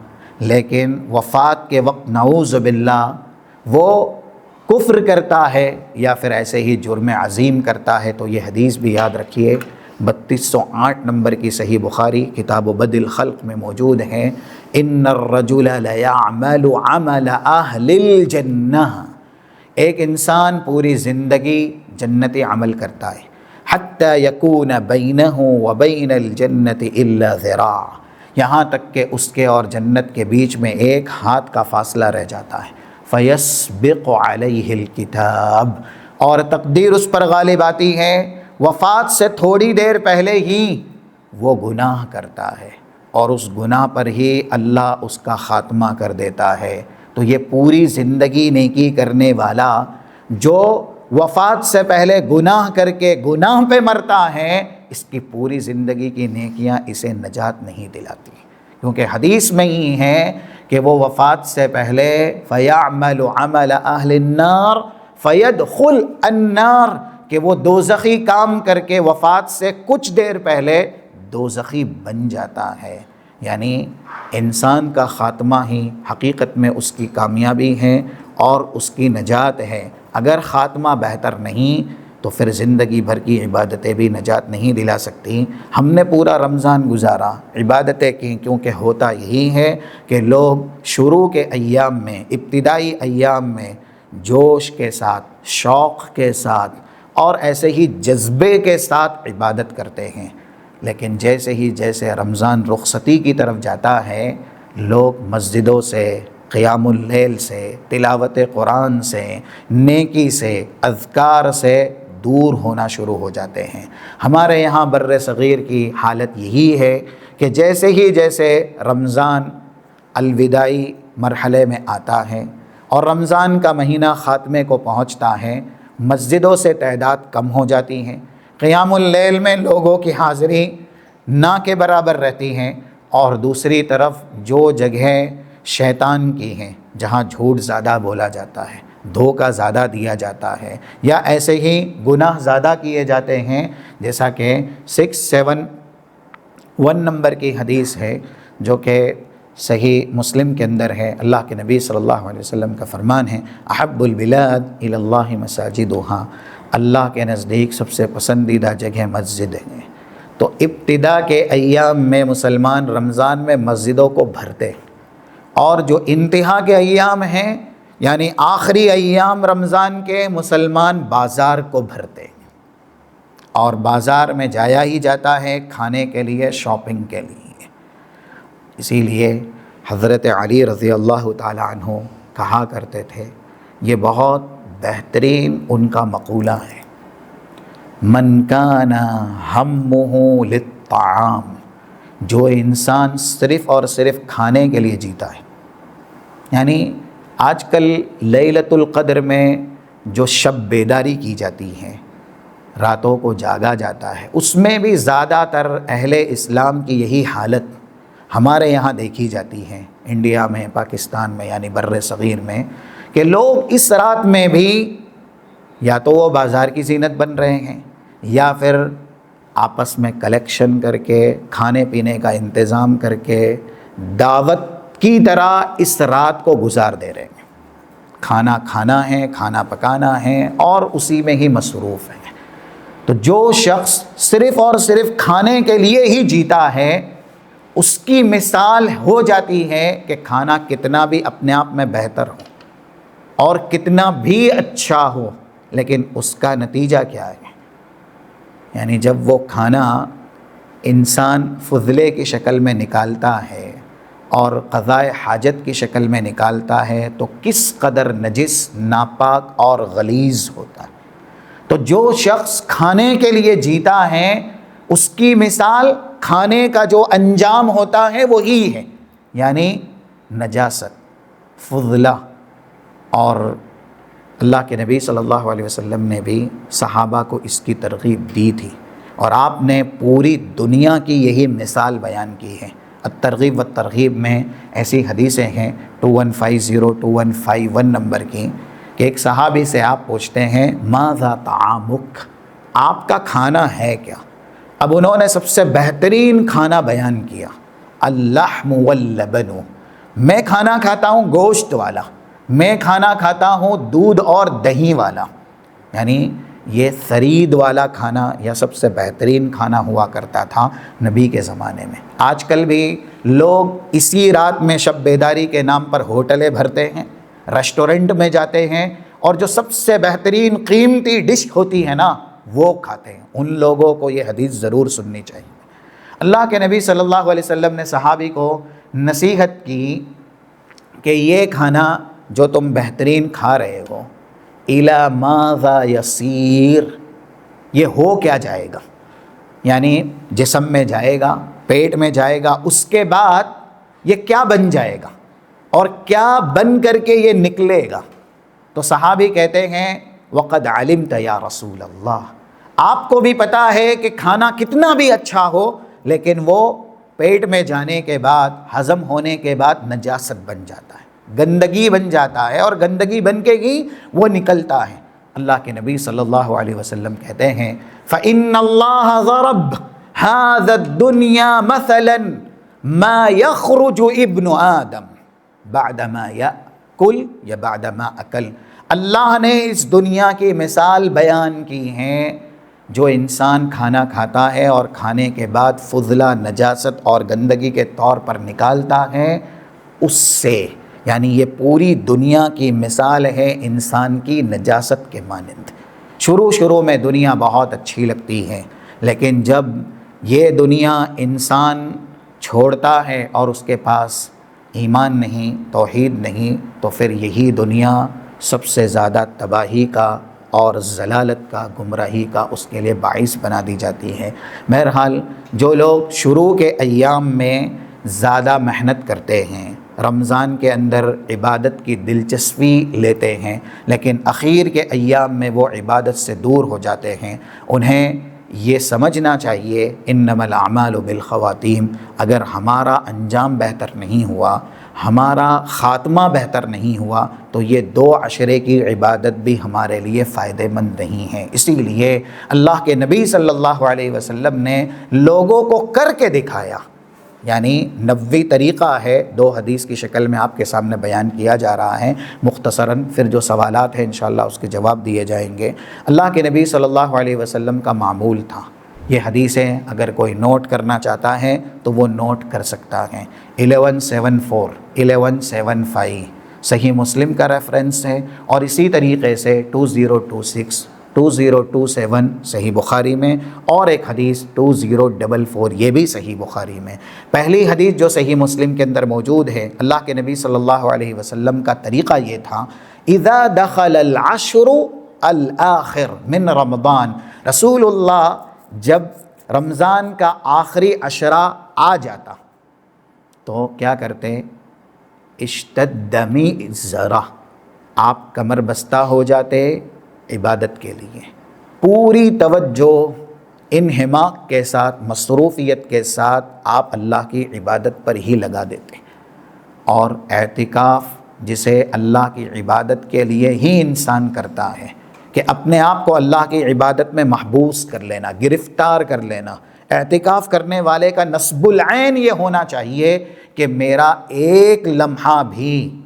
لیکن وفات کے وقت نعوذ باللہ وہ کفر کرتا ہے یا پھر ایسے ہی جرم عظیم کرتا ہے، تو یہ حدیث بھی یاد رکھیے، 3208 نمبر کی صحیح بخاری کتاب بدء الخلق میں موجود ہے، ان الرجل لیعمل عمل اہل الجنہ، ایک انسان پوری زندگی جنتی عمل کرتا ہے، حتی یکون بینہ وبین الجنۃ الا ذراع، یہاں تک کہ اس کے اور جنت کے بیچ میں ایک ہاتھ کا فاصلہ رہ جاتا ہے، فیسبق علیہ الکتاب، اور تقدیر اس پر غالب آتی ہے، وفات سے تھوڑی دیر پہلے ہی وہ گناہ کرتا ہے اور اس گناہ پر ہی اللہ اس کا خاتمہ کر دیتا ہے۔ تو یہ پوری زندگی نیکی کرنے والا جو وفات سے پہلے گناہ کر کے گناہ پہ مرتا ہے، اس کی پوری زندگی کی نیکیاں اسے نجات نہیں دلاتی، کیونکہ حدیث میں ہی ہے کہ وہ وفات سے پہلے فَيَعْمَلُ عَمَلَ أَهْلِ النَّارِ فَيَدْخُلْ النَّارِ، کہ وہ دوزخی کام کر کے وفات سے کچھ دیر پہلے دوزخی بن جاتا ہے۔ یعنی انسان کا خاتمہ ہی حقیقت میں اس کی کامیابی ہے اور اس کی نجات ہے۔ اگر خاتمہ بہتر نہیں تو پھر زندگی بھر کی عبادتیں بھی نجات نہیں دلا سکتی۔ ہم نے پورا رمضان گزارا، عبادتیں کی، کیونکہ ہوتا یہی ہے کہ لوگ شروع کے ایام میں، ابتدائی ایام میں جوش کے ساتھ، شوق کے ساتھ اور ایسے ہی جذبے کے ساتھ عبادت کرتے ہیں، لیکن جیسے رمضان رخصتی کی طرف جاتا ہے، لوگ مسجدوں سے، قیام اللیل سے، تلاوت قرآن سے، نیکی سے، اذکار سے دور ہونا شروع ہو جاتے ہیں۔ ہمارے یہاں بر صغیر کی حالت یہی ہے کہ جیسے رمضان الوداعی مرحلے میں آتا ہے اور رمضان کا مہینہ خاتمے کو پہنچتا ہے، مسجدوں سے تعداد کم ہو جاتی ہیں، قیام اللیل میں لوگوں کی حاضری نہ کے برابر رہتی ہیں، اور دوسری طرف جو جگہیں شیطان کی ہیں، جہاں جھوٹ زیادہ بولا جاتا ہے، دھوکہ زیادہ دیا جاتا ہے، یا ایسے ہی گناہ زیادہ کیے جاتے ہیں، جیسا کہ 671 نمبر کی حدیث ہے جو کہ صحیح مسلم کے اندر ہے۔ اللہ کے نبی صلی اللہ علیہ وسلم کا فرمان ہے، احب البلاد الی اللہ مساجدہا، اللہ کے نزدیک سب سے پسندیدہ جگہ مسجد ہے۔ تو ابتدا کے ایام میں مسلمان رمضان میں مسجدوں کو بھرتے، اور جو انتہا کے ایام ہیں یعنی آخری ایام رمضان کے، مسلمان بازار کو بھرتے، اور بازار میں جایا ہی جاتا ہے کھانے کے لیے، شاپنگ کے لیے۔ اسی لیے حضرت علی رضی اللہ تعالی عنہ کہا کرتے تھے، یہ بہت بہترین ان کا مقولہ ہے، من کان ہمہ للطعام، جو انسان صرف اور صرف کھانے کے لیے جیتا ہے. یعنی آج کل لیلۃ القدر میں جو شب بیداری کی جاتی ہے، راتوں کو جاگا جاتا ہے، اس میں بھی زیادہ تر اہل اسلام کی یہی حالت ہمارے یہاں دیکھی جاتی ہے، انڈیا میں، پاکستان میں، یعنی بر صغیر میں، کہ لوگ اس رات میں بھی یا تو وہ بازار کی زینت بن رہے ہیں، یا پھر آپس میں کلیکشن کر کے، کھانے پینے کا انتظام کر کے، دعوت کی طرح اس رات کو گزار دے رہے ہیں. کھانا کھانا ہے، کھانا پکانا ہے، اور اسی میں ہی مصروف ہیں. تو جو شخص صرف اور صرف کھانے کے لیے ہی جیتا ہے، اس کی مثال ہو جاتی ہے کہ کھانا کتنا بھی اپنے آپ میں بہتر ہو اور کتنا بھی اچھا ہو، لیکن اس کا نتیجہ کیا ہے؟ یعنی جب وہ کھانا انسان فضلے کی شکل میں نکالتا ہے اور قضاء حاجت کی شکل میں نکالتا ہے تو کس قدر نجس، ناپاک اور غلیظ ہوتا ہے. تو جو شخص کھانے کے لیے جیتا ہے، اس کی مثال کھانے کا جو انجام ہوتا ہے وہی ہے، یعنی نجاست، فضلہ. اور اللہ کے نبی صلی اللہ علیہ وسلم نے بھی صحابہ کو اس کی ترغیب دی تھی، اور آپ نے پوری دنیا کی یہی مثال بیان کی ہے. الترغیب والترغیب میں ایسی حدیثیں ہیں 2150-2151 نمبر کی، کہ ایک صحابی سے آپ پوچھتے ہیں ماذا طعامک، آپ کا کھانا ہے کیا؟ اب انہوں نے سب سے بہترین کھانا بیان کیا، اللحم واللبن، میں کھانا کھاتا ہوں گوشت والا، میں کھانا کھاتا ہوں دودھ اور دہی والا. یعنی یہ ثرید والا کھانا یا سب سے بہترین کھانا ہوا کرتا تھا نبی کے زمانے میں. آج کل بھی لوگ اسی رات میں شب بیداری کے نام پر ہوٹلیں بھرتے ہیں، ریسٹورنٹ میں جاتے ہیں، اور جو سب سے بہترین قیمتی ڈش ہوتی ہے نا وہ کھاتے ہیں. ان لوگوں کو یہ حدیث ضرور سننی چاہیے. اللہ کے نبی صلی اللہ علیہ وسلم نے صحابی کو نصیحت کی کہ یہ کھانا جو تم بہترین کھا رہے ہو، اِلَى مَاذَا يَصِيرُ، یہ ہو کیا جائے گا؟ یعنی جسم میں جائے گا، پیٹ میں جائے گا، اس کے بعد یہ کیا بن جائے گا اور کیا بن کر کے یہ نکلے گا؟ تو صحابی کہتے ہیں وَقَدْ عَلِمْتَ يَا رَسُولَ اللَّهِ، آپ کو بھی پتا ہے کہ کھانا کتنا بھی اچھا ہو، لیکن وہ پیٹ میں جانے کے بعد، ہضم ہونے کے بعد نجاست بن جاتا ہے، گندگی بن جاتا ہے، اور گندگی بن کے ہی وہ نکلتا ہے. اللہ کے نبی صلی اللہ علیہ وسلم کہتے ہیں فَإِنَّ اللَّهَ ضَرَبَ هَذَا الدُّنْيَا مَثَلًا مَا يَخْرُجُ ابْنُ آدَمَ بَعْدَ مَا يَأْكُلْ یا بَعْدَ مَا أَكَلْ. اللہ نے اس دنیا کی مثال بیان کی ہے، جو انسان کھانا کھاتا ہے اور کھانے کے بعد فضلہ، نجاست اور گندگی کے طور پر نکالتا ہے، اس سے، یعنی یہ پوری دنیا کی مثال ہے انسان کی نجاست کے مانند. شروع میں دنیا بہت اچھی لگتی ہے، لیکن جب یہ دنیا انسان چھوڑتا ہے اور اس کے پاس ایمان نہیں، توحید نہیں، تو پھر یہی دنیا سب سے زیادہ تباہی کا اور ضلالت کا، گمراہی کا اس کے لیے باعث بنا دی جاتی ہے. بہرحال جو لوگ شروع کے ایام میں زیادہ محنت کرتے ہیں، رمضان کے اندر عبادت کی دلچسپی لیتے ہیں، لیکن اخیر کے ایام میں وہ عبادت سے دور ہو جاتے ہیں، انہیں یہ سمجھنا چاہیے انما الاعمال بالخواتیم. اگر ہمارا انجام بہتر نہیں ہوا، ہمارا خاتمہ بہتر نہیں ہوا، تو یہ 2 عشرے کی عبادت بھی ہمارے لیے فائدہ مند نہیں ہے. اسی لیے اللہ کے نبی صلی اللہ علیہ وسلم نے لوگوں کو کر کے دکھایا، یعنی 90 طریقہ ہے، 2 حدیث کی شکل میں آپ کے سامنے بیان کیا جا رہا ہے مختصراً. پھر جو سوالات ہیں انشاءاللہ اس کے جواب دیے جائیں گے. اللہ کے نبی صلی اللہ علیہ وسلم کا معمول تھا. یہ حدیثیں اگر کوئی نوٹ کرنا چاہتا ہے تو وہ نوٹ کر سکتا ہے. 1174 1175 صحیح مسلم کا ریفرنس ہے، اور اسی طریقے سے 2026 2027 صحیح بخاری میں، اور ایک حدیث 2044 یہ بھی صحیح بخاری میں۔ پہلی حدیث جو صحیح مسلم کے اندر موجود ہے، اللہ کے نبی صلی اللہ علیہ وسلم کا طریقہ یہ تھا، اذا دخل العشر الآخر من رمضان، رسول اللہ جب رمضان کا آخری عشرہ آ جاتا تو کیا کرتے؟ اشتد میزرہ، آپ کمر بستہ ہو جاتے عبادت کے لیے، پوری توجہ انہماک کے ساتھ، مصروفیت کے ساتھ آپ اللہ کی عبادت پر ہی لگا دیتے۔ اور اعتکاف جسے اللہ کی عبادت کے لیے ہی انسان کرتا ہے کہ اپنے آپ کو اللہ کی عبادت میں محبوس کر لینا، گرفتار کر لینا، اعتکاف کرنے والے کا نصب العین یہ ہونا چاہیے کہ میرا ایک لمحہ بھی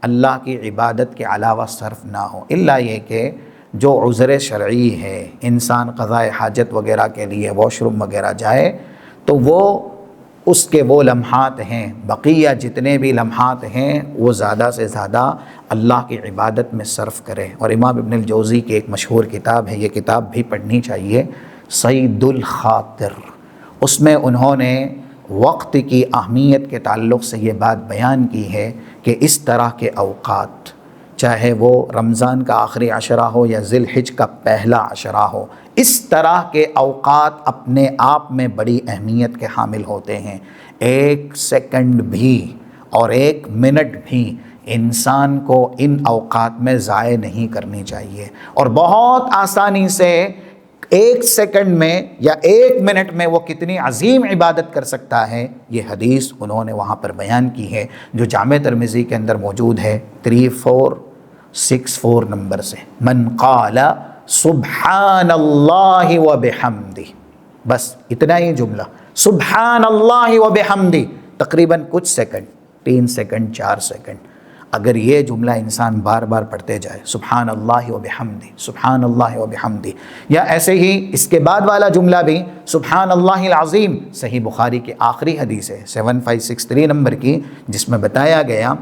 اللہ کی عبادت کے علاوہ صرف نہ ہو، الا یہ کہ جو عذر شرعی ہے، انسان قضاء حاجت وغیرہ کے لیے واش روم وغیرہ جائے تو وہ اس کے وہ لمحات ہیں، بقیہ جتنے بھی لمحات ہیں وہ زیادہ سے زیادہ اللہ کی عبادت میں صرف کرے۔ اور امام ابن الجوزی کی ایک مشہور کتاب ہے، یہ کتاب بھی پڑھنی چاہیے، صید الخاطر، اس میں انہوں نے وقت کی اہمیت کے تعلق سے یہ بات بیان کی ہے کہ اس طرح کے اوقات، چاہے وہ رمضان کا آخری عشرہ ہو یا ذی الحج کا پہلا عشرہ ہو، اس طرح کے اوقات اپنے آپ میں بڑی اہمیت کے حامل ہوتے ہیں۔ ایک سیکنڈ بھی اور ایک منٹ بھی انسان کو ان اوقات میں ضائع نہیں کرنی چاہیے، اور بہت آسانی سے ایک سیکنڈ میں یا ایک منٹ میں وہ کتنی عظیم عبادت کر سکتا ہے، یہ حدیث انہوں نے وہاں پر بیان کی ہے جو جامع ترمذی کے اندر موجود ہے 3464 نمبر سے، من قال سبحان اللہ وبحمدہ، بس اتنا ہی جملہ، سبحان اللہ وبحمدہ، تقریباً کچھ سیکنڈ، 3 سیکنڈ 4 سیکنڈ، اگر یہ جملہ انسان بار بار پڑھتے جائے، سبحان اللہ وبحمدہ، سبحان اللہ وبحمدہ، یا ایسے ہی اس کے بعد والا جملہ بھی سبحان اللہ العظیم، صحیح بخاری کی آخری حدیث ہے 7563 نمبر کی، جس میں بتایا گیا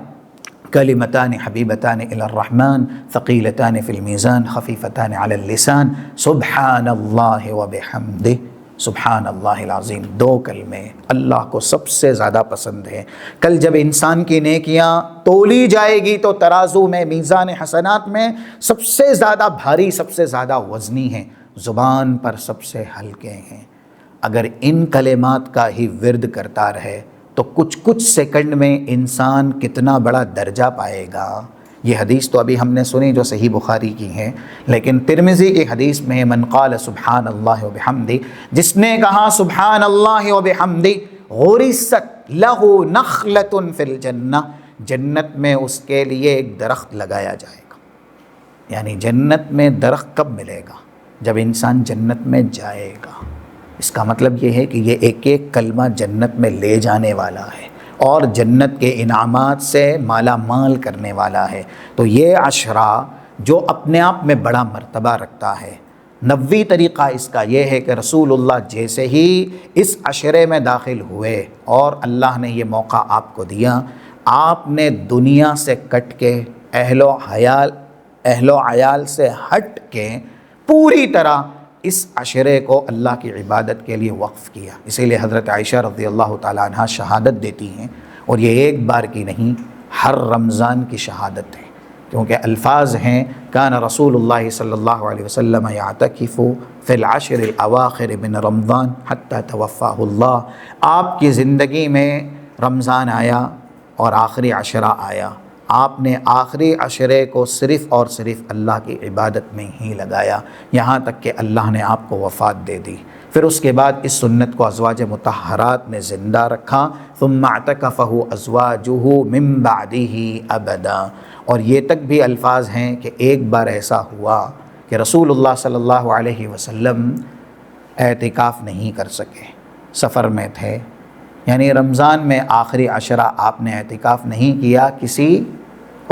کلمتان حبیبتان الی الرحمن ثقیلتان فی المیزان خفیفتان علی اللسان سبحان اللہ وبحمدہ، سبحان اللہ العظیم، 2 کلمے اللہ کو سب سے زیادہ پسند ہے۔ کل جب انسان کی نیکیاں تولی جائے گی تو ترازو میں، میزان حسنات میں سب سے زیادہ بھاری، سب سے زیادہ وزنی ہیں، زبان پر سب سے ہلکے ہیں۔ اگر ان کلمات کا ہی ورد کرتا رہے تو کچھ سیکنڈ میں انسان کتنا بڑا درجہ پائے گا۔ یہ حدیث تو ابھی ہم نے سنی جو صحیح بخاری کی ہے، لیکن ترمذی کی حدیث میں من قال سبحان اللہ وبحمدہ، جس نے کہا سبحان اللہ وبحمدہ غرست لہ نخلۃ فی الجنہ، جنت میں اس کے لیے ایک درخت لگایا جائے گا۔ یعنی جنت میں درخت کب ملے گا؟ جب انسان جنت میں جائے گا۔ اس کا مطلب یہ ہے کہ یہ ایک ایک کلمہ جنت میں لے جانے والا ہے اور جنت کے انعامات سے مالا مال کرنے والا ہے۔ تو یہ عشرہ جو اپنے آپ میں بڑا مرتبہ رکھتا ہے، 90 طریقہ اس کا یہ ہے کہ رسول اللہ جیسے ہی اس عشرے میں داخل ہوئے اور اللہ نے یہ موقع آپ کو دیا، آپ نے دنیا سے کٹ کے، اہل و عیال سے ہٹ کے پوری طرح اس عشرے کو اللہ کی عبادت کے لیے وقف کیا۔ اسی لیے حضرت عائشہ رضی اللہ تعالیٰ عنہ شہادت دیتی ہیں، اور یہ ایک بار کی نہیں، ہر رمضان کی شہادت ہے، کیونکہ الفاظ ہیں کان رسول اللہ صلی اللہ علیہ وسلم یعتکف فی العشر الاواخر من رمضان حتی توفاہ اللہ، آپ کی زندگی میں رمضان آیا اور آخری عشرہ آیا، آپ نے آخری عشرے کو صرف اور صرف اللہ کی عبادت میں ہی لگایا، یہاں تک کہ اللہ نے آپ کو وفات دے دی۔ پھر اس کے بعد اس سنت کو ازواج مطہرات نے زندہ رکھا، ثم اعتکفہ ازواجہ من بعدہ ابدا، اور یہ تک بھی الفاظ ہیں کہ ایک بار ایسا ہوا کہ رسول اللہ صلی اللہ علیہ وسلم اعتکاف نہیں کر سکے، سفر میں تھے، یعنی رمضان میں آخری عشرہ آپ نے اعتکاف نہیں کیا کسی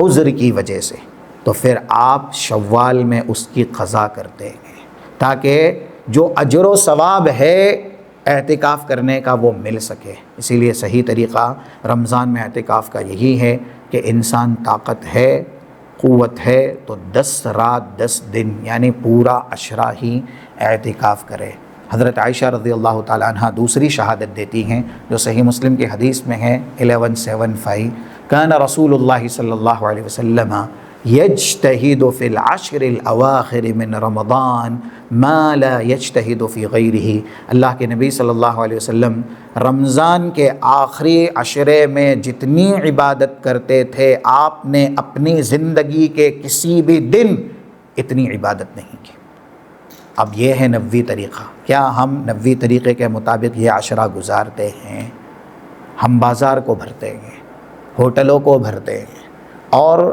عذر کی وجہ سے، تو پھر آپ شوال میں اس کی قضا کرتے ہیں تاکہ جو اجر و ثواب ہے اعتکاف کرنے کا وہ مل سکے۔ اسی لیے صحیح طریقہ رمضان میں اعتکاف کا یہی ہے کہ انسان طاقت ہے قوت ہے تو 10 رات 10 دن یعنی پورا عشرہ ہی اعتکاف کرے۔ حضرت عائشہ رضی اللہ تعالیٰ عنہ دوسری شہادت دیتی ہیں جو صحیح مسلم کی حدیث میں ہے 1175، کان رسول اللہ صلی اللہ علیہ وسلم یجتہد فی العشر الاواخر من رمضان ما لا یجتہد فی غیرہ۔ اللہ کے نبی صلی اللہ علیہ وسلم رمضان کے آخری عشرے میں جتنی عبادت کرتے تھے آپ نے اپنی زندگی کے کسی بھی دن اتنی عبادت نہیں کی۔ اب یہ ہے نبوی طریقہ۔ کیا ہم نبوی طریقے کے مطابق یہ عشرہ گزارتے ہیں؟ ہم بازار کو بھرتے ہیں، ہوٹلوں کو بھرتے ہیں اور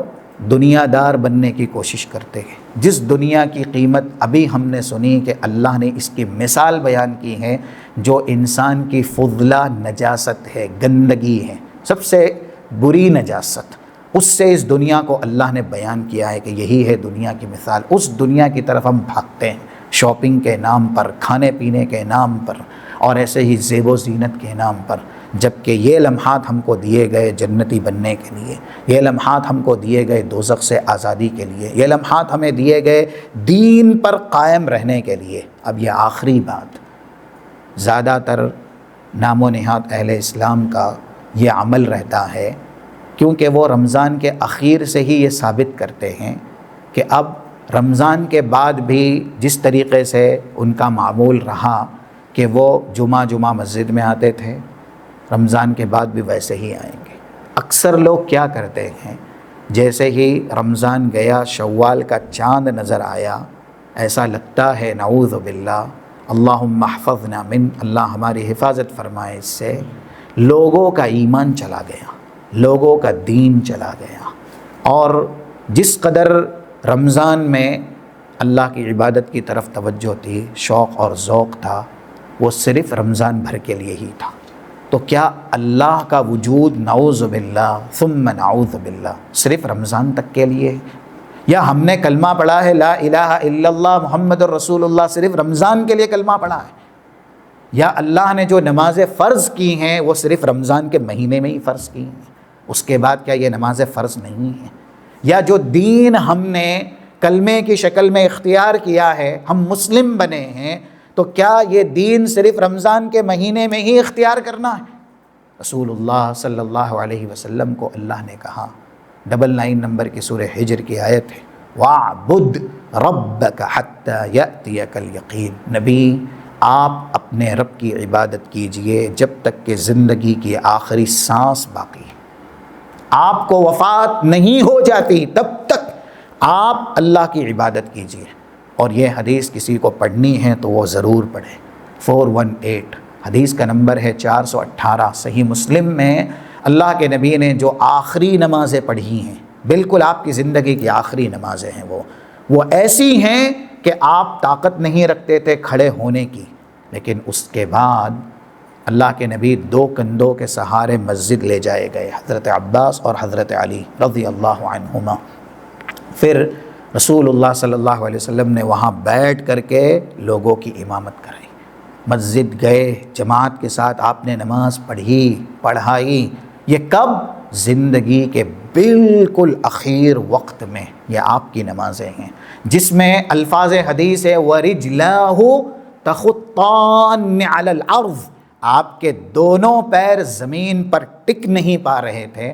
دنیا دار بننے کی کوشش کرتے ہیں۔ جس دنیا کی قیمت ابھی ہم نے سنی کہ اللہ نے اس کی مثال بیان کی ہے، جو انسان کی فضلہ نجاست ہے، گندگی ہے، سب سے بری نجاست، اس سے اس دنیا کو اللہ نے بیان کیا ہے کہ یہی ہے دنیا کی مثال۔ اس دنیا کی طرف ہم بھاگتے ہیں شاپنگ کے نام پر، کھانے پینے کے نام پر اور ایسے ہی زیب و زینت کے نام پر، جبکہ یہ لمحات ہم کو دیے گئے جنتی بننے کے لیے، یہ لمحات ہم کو دیے گئے دوزخ سے آزادی کے لیے، یہ لمحات ہمیں دیے گئے دین پر قائم رہنے کے لیے۔ اب یہ آخری بات، زیادہ تر نام و نہاد اہل اسلام کا یہ عمل رہتا ہے، کیونکہ وہ رمضان کے اخیر سے ہی یہ ثابت کرتے ہیں کہ اب رمضان کے بعد بھی جس طریقے سے ان کا معمول رہا کہ وہ جمعہ مسجد میں آتے تھے، رمضان کے بعد بھی ویسے ہی آئیں گے۔ اکثر لوگ کیا کرتے ہیں، جیسے ہی رمضان گیا، شوال کا چاند نظر آیا، ایسا لگتا ہے نعوذ باللہ، اللہم احفظنا من، اللہ ہماری حفاظت فرمائے اس سے، لوگوں کا ایمان چلا گیا، لوگوں کا دین چلا گیا، اور جس قدر رمضان میں اللہ کی عبادت کی طرف توجہ تھی، شوق اور ذوق تھا، وہ صرف رمضان بھر کے لیے ہی تھا۔ تو کیا اللہ کا وجود نعوذ باللہ ثم نعوذ باللہ صرف رمضان تک کے لیے ہے؟ یا ہم نے کلمہ پڑھا ہے لا الہ الا اللہ محمد الرسول اللہ صرف رمضان کے لیے کلمہ پڑھا ہے؟ یا اللہ نے جو نمازیں فرض کی ہیں وہ صرف رمضان کے مہینے میں ہی فرض کی ہیں، اس کے بعد کیا یہ نمازیں فرض نہیں ہیں؟ یا جو دین ہم نے کلمے کی شکل میں اختیار کیا ہے، ہم مسلم بنے ہیں، تو کیا یہ دین صرف رمضان کے مہینے میں ہی اختیار کرنا ہے؟ رسول اللہ صلی اللہ علیہ وسلم کو اللہ نے کہا، 99 نمبر کی سورہ حجر کی آیت ہے، وَاعْبُدْ رَبَّكَ حَتَّى يَأْتِيَكَ الْيَقِينُ، نبی آپ اپنے رب کی عبادت کیجئے جب تک کہ زندگی کی آخری سانس باقی ہے، آپ کو وفات نہیں ہو جاتی تب تک آپ اللہ کی عبادت کیجئے۔ اور یہ حدیث کسی کو پڑھنی ہے تو وہ ضرور پڑھے، 418 حدیث کا نمبر ہے 418، صحیح مسلم میں اللہ کے نبی نے جو آخری نمازیں پڑھی ہیں، بالکل آپ کی زندگی کی آخری نمازیں ہیں، وہ ایسی ہیں کہ آپ طاقت نہیں رکھتے تھے کھڑے ہونے کی، لیکن اس کے بعد اللہ کے نبی 2 کندھوں کے سہارے مسجد لے جائے گئے، حضرت عباس اور حضرت علی رضی اللہ عنہما۔ پھر رسول اللہ صلی اللہ علیہ وسلم نے وہاں بیٹھ کر کے لوگوں کی امامت کرائی، مسجد گئے، جماعت کے ساتھ آپ نے نماز پڑھائی۔ یہ کب؟ زندگی کے بالکل اخیر وقت میں یہ آپ کی نمازیں ہیں، جس میں الفاظ حدیث ہے وَرِجْلَاهُ تَخُطَّانِ عَلَى الْأَرْضِ، آپ کے دونوں پیر زمین پر ٹک نہیں پا رہے تھے،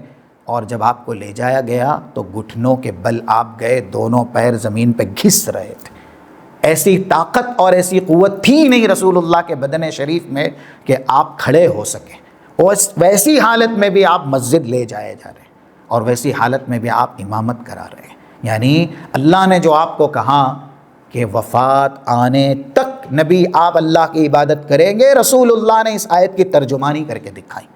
اور جب آپ کو لے جایا گیا تو گھٹنوں کے بل آپ گئے، دونوں پیر زمین پہ گھس رہے تھے۔ ایسی طاقت اور ایسی قوت تھی نہیں رسول اللہ کے بدن شریف میں کہ آپ کھڑے ہو سکیں، اور ویسی حالت میں بھی آپ مسجد لے جائے جا رہے ہیں، اور ویسی حالت میں بھی آپ امامت کرا رہے ہیں۔ یعنی اللہ نے جو آپ کو کہا کہ وفات آنے تک نبی آپ اللہ کی عبادت کریں گے، رسول اللہ نے اس آیت کی ترجمانی کر کے دکھائی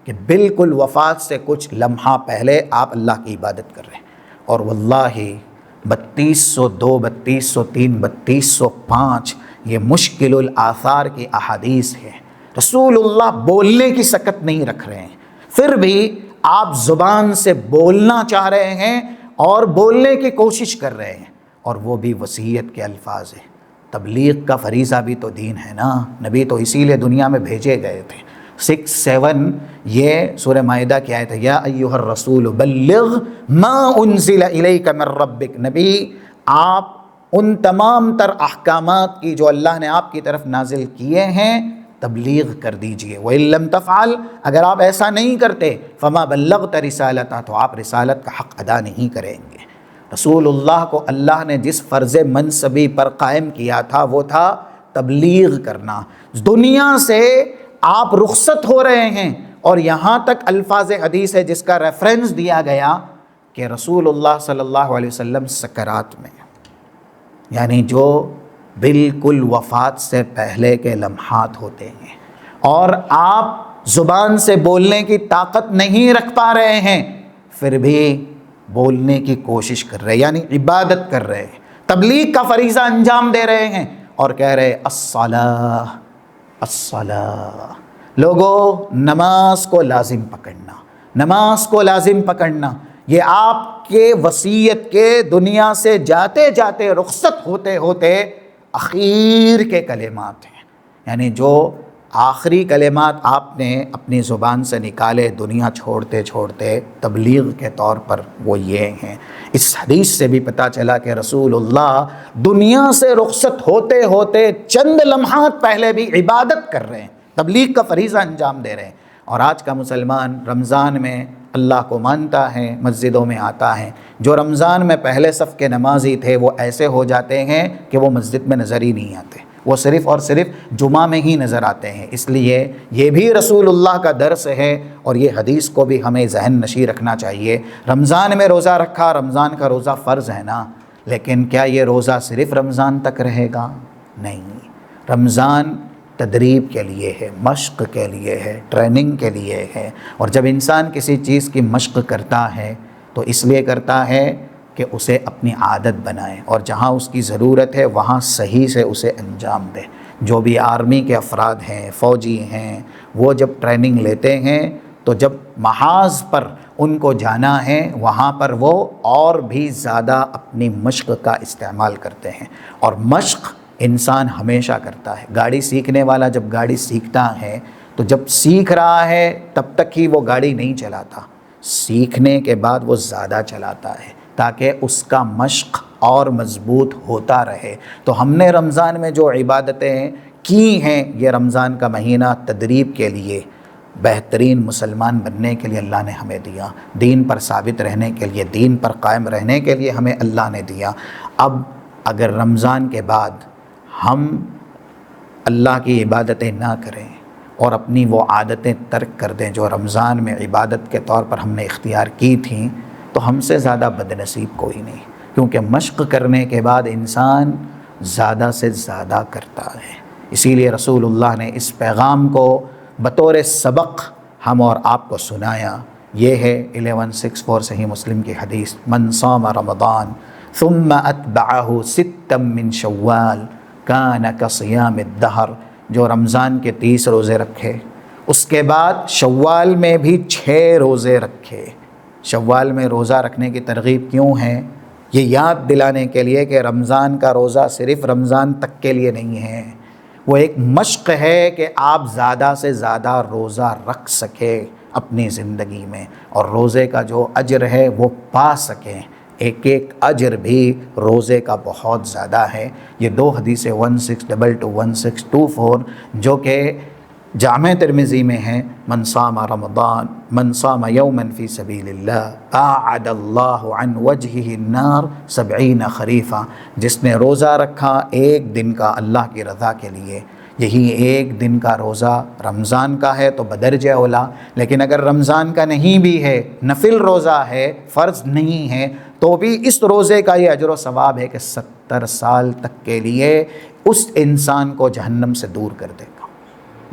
کہ بالکل وفات سے کچھ لمحہ پہلے آپ اللہ کی عبادت کر رہے ہیں۔ اور واللہ 3202 3203 3205 یہ مشکل الآثار کی احادیث ہے، رسول اللہ بولنے کی سکت نہیں رکھ رہے ہیں، پھر بھی آپ زبان سے بولنا چاہ رہے ہیں اور بولنے کی کوشش کر رہے ہیں، اور وہ بھی وصیت کے الفاظ ہیں۔ تبلیغ کا فریضہ بھی تو دین ہے نا، نبی تو اسی لیے دنیا میں بھیجے گئے تھے، 6-7 یہ سورہ مائدہ کی آیت ہے، یا ایھا الرسول بلغ ما انزل الیک من ربک، نبی آپ ان تمام تر احکامات کی جو اللہ نے آپ کی طرف نازل کیے ہیں تبلیغ کر دیجئے، وَإِن لَّمْ تَفْعَلْ، اگر آپ ایسا نہیں کرتے فَمَا بَلَّغْتَ رِسَالَتَهُ، تو آپ رسالت کا حق ادا نہیں کریں گے۔ رسول اللہ کو اللہ نے جس فرض منصبی پر قائم کیا تھا وہ تھا تبلیغ کرنا۔ دنیا سے آپ رخصت ہو رہے ہیں، اور یہاں تک الفاظ حدیث ہے جس کا ریفرنس دیا گیا کہ رسول اللہ صلی اللہ علیہ وسلم سکرات میں، یعنی جو بالکل وفات سے پہلے کے لمحات ہوتے ہیں، اور آپ زبان سے بولنے کی طاقت نہیں رکھ پا رہے ہیں، پھر بھی بولنے کی کوشش کر رہے ہیں، یعنی عبادت کر رہے ہیں، تبلیغ کا فریضہ انجام دے رہے ہیں، اور کہہ رہے الصلاۃ الصلاۃ۔ لوگوں، نماز کو لازم پکڑنا، نماز کو لازم پکڑنا، یہ آپ کے وصیت کے دنیا سے جاتے جاتے رخصت ہوتے ہوتے اخیر کے کلمات ہیں، یعنی جو آخری کلمات آپ نے اپنی زبان سے نکالے دنیا چھوڑتے چھوڑتے تبلیغ کے طور پر، وہ یہ ہیں۔ اس حدیث سے بھی پتہ چلا کہ رسول اللہ دنیا سے رخصت ہوتے ہوتے چند لمحات پہلے بھی عبادت کر رہے ہیں، تبلیغ کا فریضہ انجام دے رہے ہیں۔ اور آج کا مسلمان رمضان میں اللہ کو مانتا ہے، مسجدوں میں آتا ہے، جو رمضان میں پہلے صف کے نمازی تھے وہ ایسے ہو جاتے ہیں کہ وہ مسجد میں نظر ہی نہیں آتے، وہ صرف اور صرف جمعہ میں ہی نظر آتے ہیں۔ اس لیے یہ بھی رسول اللہ کا درس ہے، اور یہ حدیث کو بھی ہمیں ذہن نشیں رکھنا چاہیے۔ رمضان میں روزہ رکھا، رمضان کا روزہ فرض ہے نا، لیکن کیا یہ روزہ صرف رمضان تک رہے گا؟ نہیں، رمضان تدریب کے لیے ہے، مشق کے لیے ہے، ٹریننگ کے لیے ہے، اور جب انسان کسی چیز کی مشق کرتا ہے تو اس لیے کرتا ہے کہ اسے اپنی عادت بنائے، اور جہاں اس کی ضرورت ہے وہاں صحیح سے اسے انجام دے۔ جو بھی آرمی کے افراد ہیں، فوجی ہیں، وہ جب ٹریننگ لیتے ہیں تو جب محاذ پر ان کو جانا ہے وہاں پر وہ اور بھی زیادہ اپنی مشق کا استعمال کرتے ہیں، اور مشق انسان ہمیشہ کرتا ہے۔ گاڑی سیکھنے والا جب گاڑی سیکھتا ہے تو جب سیکھ رہا ہے تب تک ہی وہ گاڑی نہیں چلاتا، سیکھنے کے بعد وہ زیادہ چلاتا ہے تاکہ اس کا مشق اور مضبوط ہوتا رہے۔ تو ہم نے رمضان میں جو عبادتیں کی ہیں، یہ رمضان کا مہینہ تدریب کے لیے، بہترین مسلمان بننے کے لیے اللہ نے ہمیں دیا، دین پر ثابت رہنے کے لیے، دین پر قائم رہنے کے لیے ہمیں اللہ نے دیا۔ اب اگر رمضان کے بعد ہم اللہ کی عبادتیں نہ کریں اور اپنی وہ عادتیں ترک کر دیں جو رمضان میں عبادت کے طور پر ہم نے اختیار کی تھیں، تو ہم سے زیادہ بد نصیب کوئی نہیں، کیونکہ مشق کرنے کے بعد انسان زیادہ سے زیادہ کرتا ہے۔ اسی لیے رسول اللہ نے اس پیغام کو بطور سبق ہم اور آپ کو سنایا۔ یہ ہے 1164 صحیح مسلم کی حدیث، من صام رمضان ثم اتبعہ ستا من شوال کان کصیام الدہر، جو رمضان کے 30 روزے رکھے، اس کے بعد شوال میں بھی 6 روزے رکھے۔ شوال میں روزہ رکھنے کی ترغیب کیوں ہے؟ یہ یاد دلانے کے لیے کہ رمضان کا روزہ صرف رمضان تک کے لیے نہیں ہے، وہ ایک مشق ہے کہ آپ زیادہ سے زیادہ روزہ رکھ سکیں اپنی زندگی میں، اور روزے کا جو اجر ہے وہ پا سکیں۔ ایک ایک اجر بھی روزے کا بہت زیادہ ہے۔ یہ 2 حدیثیں 1622 1624 جو کہ جامع ترمذی میں ہیں، من صام رمضان من صام یوما فی سبیل اللہ اعد اللہ عن وجہہ النار 70 خریفا، جس نے روزہ رکھا ایک دن کا اللہ کی رضا کے لیے، یہی ایک دن کا روزہ رمضان کا ہے تو بدرجہ اولا، لیکن اگر رمضان کا نہیں بھی ہے، نفل روزہ ہے، فرض نہیں ہے، تو بھی اس روزے کا یہ اجر و ثواب ہے کہ 70 سال تک کے لیے اس انسان کو جہنم سے دور کر دے گا۔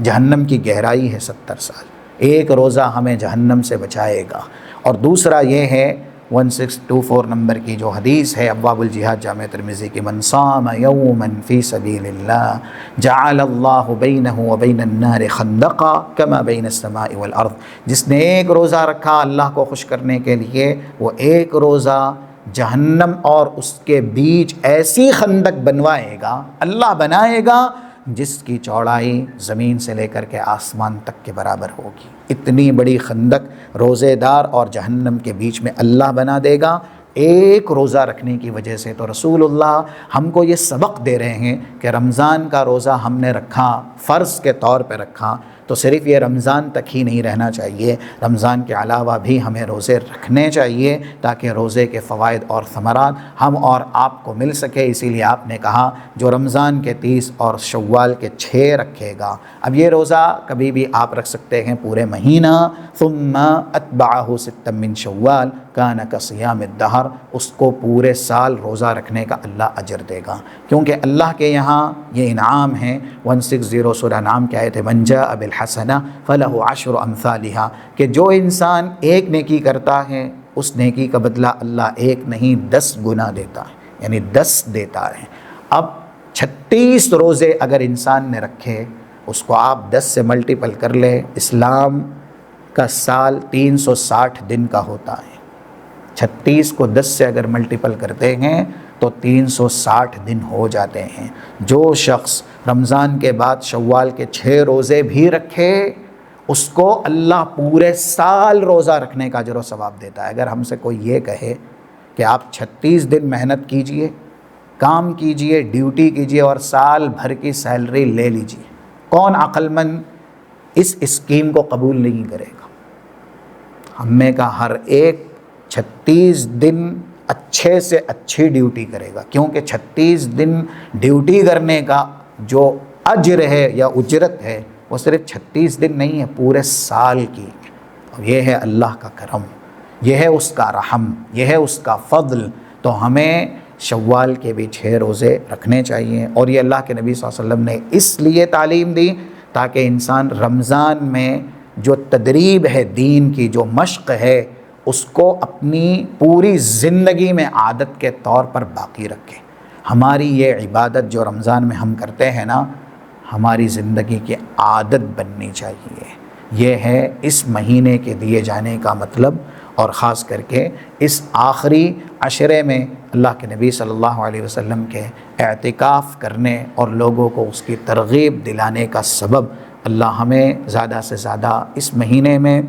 جہنم کی گہرائی ہے 70 سال، ایک روزہ ہمیں جہنم سے بچائے گا۔ اور دوسرا یہ ہے 1624 نمبر کی جو حدیث ہے ابواب الجہاد جامع ترمذی کی، من صام یوما فی سبیل اللہ جعل اللہ بینہ وبین النار خندقا کما بین السماء والارض، جس نے ایک روزہ رکھا اللہ کو خوش کرنے کے لیے، وہ ایک روزہ جہنم اور اس کے بیچ ایسی خندق بنوائے گا، اللہ بنائے گا جس کی چوڑائی زمین سے لے کر کے آسمان تک کے برابر ہوگی۔ اتنی بڑی خندق روزے دار اور جہنم کے بیچ میں اللہ بنا دے گا ایک روزہ رکھنے کی وجہ سے۔ تو رسول اللہ ہم کو یہ سبق دے رہے ہیں کہ رمضان کا روزہ ہم نے رکھا، فرض کے طور پہ رکھا، تو صرف یہ رمضان تک ہی نہیں رہنا چاہیے، رمضان کے علاوہ بھی ہمیں روزے رکھنے چاہیے تاکہ روزے کے فوائد اور ثمرات ہم اور آپ کو مل سکے۔ اسی لیے آپ نے کہا جو رمضان کے 30 اور شوال کے 6 رکھے گا۔ اب یہ روزہ کبھی بھی آپ رکھ سکتے ہیں پورے مہینہ، ثم اتبعہ ستا من شوال کان کصیام الدہر، اس کو پورے سال روزہ رکھنے کا اللہ اجر دے گا، کیونکہ اللہ کے یہاں یہ انعام ہے۔ 160 سورہ انعام کے آیت ہے من جاء بالحسنہ فلہ عشر امثالہا، کہ جو انسان ایک نیکی کرتا ہے اس نیکی کا بدلہ اللہ ایک نہیں 10 گنا دیتا ہے، یعنی 10 دیتا ہے۔ اب 36 روزے اگر انسان نے رکھے، اس کو آپ 10 سے ملٹیپل کر لیں، اسلام کا سال 360 دن کا ہوتا ہے۔ 36 کو 10 سے اگر ملٹیپل کرتے ہیں تو 360 دن ہو جاتے ہیں۔ جو شخص رمضان کے بعد شوال کے 6 روزے بھی رکھے، اس کو اللہ پورے سال روزہ رکھنے کا اجر و ثواب دیتا ہے۔ اگر ہم سے کوئی یہ کہے کہ آپ 36 دن محنت کیجئے، کام کیجئے، ڈیوٹی کیجئے اور سال بھر کی سیلری لے لیجئے، کون عقل مند اس اسکیم کو قبول نہیں کرے گا؟ ہم میں کا ہر ایک 36 دن اچھے سے اچھی ڈیوٹی کرے گا، کیونکہ 36 دن ڈیوٹی کرنے کا جو اجر ہے یا اجرت ہے وہ صرف 36 دن نہیں ہے، پورے سال کی۔ اور یہ ہے اللہ کا کرم، یہ ہے اس کا رحم، یہ ہے اس کا فضل۔ تو ہمیں شوال کے بھی 6 روزے رکھنے چاہیے، اور یہ اللہ کے نبی صلی اللہ علیہ وسلم نے اس لیے تعلیم دی تاکہ انسان رمضان میں جو تدریب ہے دین کی، جو مشق ہے، اس کو اپنی پوری زندگی میں عادت کے طور پر باقی رکھے۔ ہماری یہ عبادت جو رمضان میں ہم کرتے ہیں نا، ہماری زندگی کی عادت بننی چاہیے۔ یہ ہے اس مہینے کے دیے جانے کا مطلب، اور خاص کر کے اس آخری عشرے میں اللہ کے نبی صلی اللہ علیہ وسلم کے اعتکاف کرنے اور لوگوں کو اس کی ترغیب دلانے کا سبب اللہ ہمیں زیادہ سے زیادہ اس مہینے میں